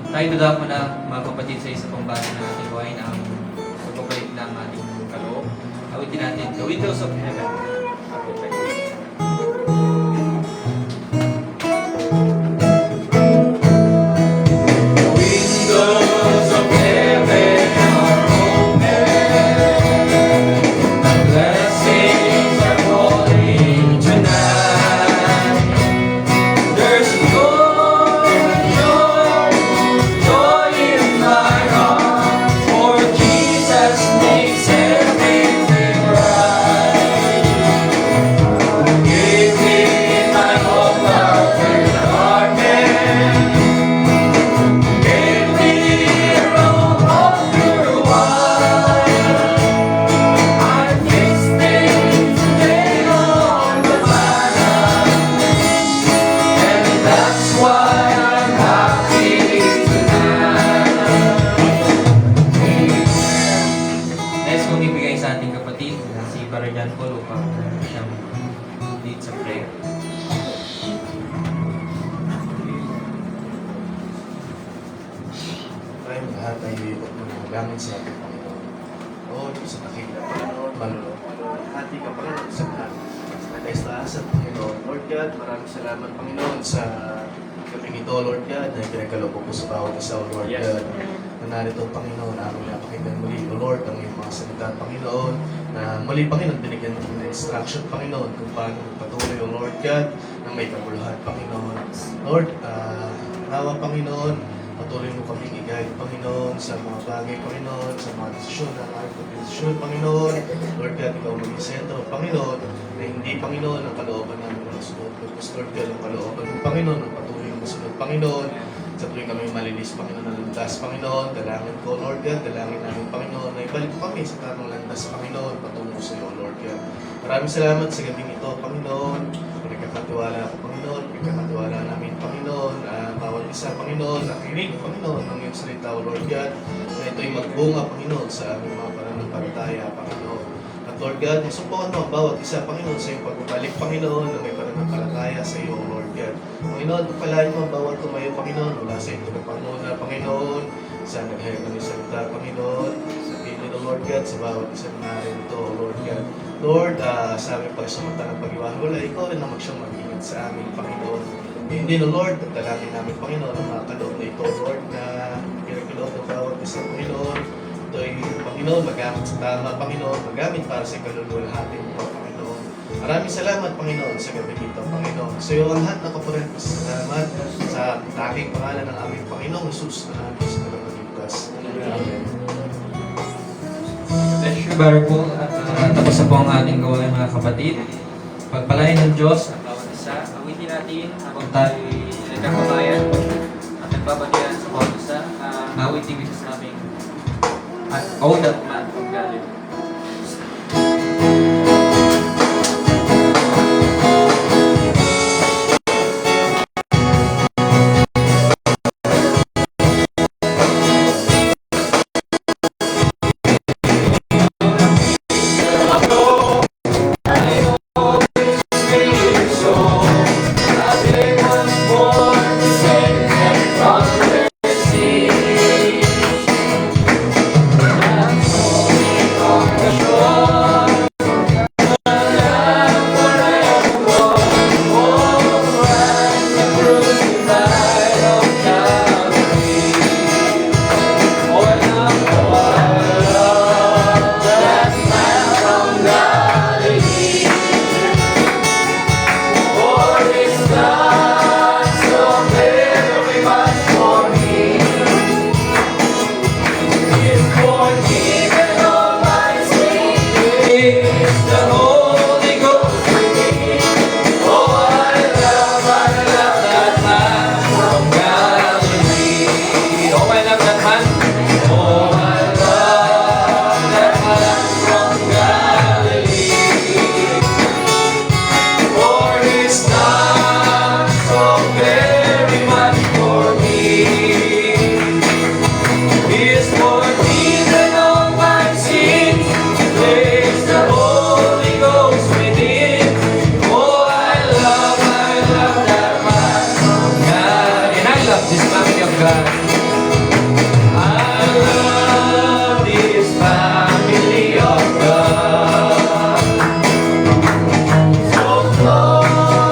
Tayo dadako na mga kapatid sa isa pang basa ng ating buhay na ang pagpapalik ng ating kaloob. Awitin natin, The Windows of Heaven. Windows of heaven are open. Blessings are falling tonight. There's joy in my heart, for Jesus makes everything right. dalangin sa ating Panginoon. Lord, sa nakita, Panginoon, malulong. Hati ka, Panginoon, sa lahat. Sa nagkaistaas at Panginoon. Lord God, maraming salamat, Panginoon, sa gabing ito, Lord God, na pinagkaloob po sa bawat isa, Lord Yes. God. Na narito, Panginoon, aming napakinggan muli, O Lord, ang iyong mga salita, Panginoon, na muli, Panginoon, binigyan ng instruction, Panginoon, kung paano patuloy, O Lord God, na may kabuluhan, Panginoon. Lord, nawa, Panginoon, patuloy mo kaming i-guide, Panginoon, sa mga bagay, Panginoon, sa mga desisyon na aming pagdesisyon, Panginoon. Lord God, ikaw maging sentro, Panginoon, na hindi, Panginoon, ang kalooban namin na masunod. Lord God, ang kalooban mo, Panginoon, ang patuloy na masunod, Panginoon. Sa tuwing kami malilis, Panginoon, na landas, Panginoon, dalangin ko, Lord God, dalangin namin, Panginoon, na ibalik mo kami sa tamang landas, Panginoon, patungo sa iyo, Lord God. Maraming salamat sa gabing ito, Panginoon. Pinagkakatiwala ako, Panginoon. Pinagkakatiwala namin, Panginoon. Bawat isa, Panginoon, nakinig, Panginoon, ng iyong salita, O Lord God, na ito'y magbunga, Panginoon, sa aming mga pananampalataya, Panginoon. At Lord God, isubukan mo ang bawat isa, Panginoon, sa iyong pagbabalik, Panginoon, na may pananampalataya sa iyo, O Lord God. Panginoon, pagpalain mo ang bawat tumayo, Panginoon, mula sa ito ng Panginoon na, Panginoon, sa naghayag ng salita, Panginoon, sa piling, O Lord God, sa bawat isang narito, O Lord God. Lord, sa aming pagsamantalang pag-iwalay, ikaw rin naman siyang mag-ingat sa aming Panginoon. Hindi, no Lord, dalangin namin, Panginoon, ang mga kaloob na ito, Lord, na pinagkaloob ng bawat isang Panginoon. Ito ay, Panginoon, magamit sa tama, Panginoon, magamit para sa kaluluwalhati mo, Panginoon. Maraming salamat, Panginoon, sa gabi dito, Panginoon. Sa iyo ang lahat na kapalit, salamat sa aking pangalan ng aming Panginoong Jesus na aming sa Tagapagligtas. Amen. Bless you, Brother Paul. At tapos na po ang ating gawain, mga kapatid. Pagpalain ng Diyos ang bawat isa. Awitin natin habang tayo nagkakabayan at nagbabandihan sa bawat isa. Awitin namin. At all that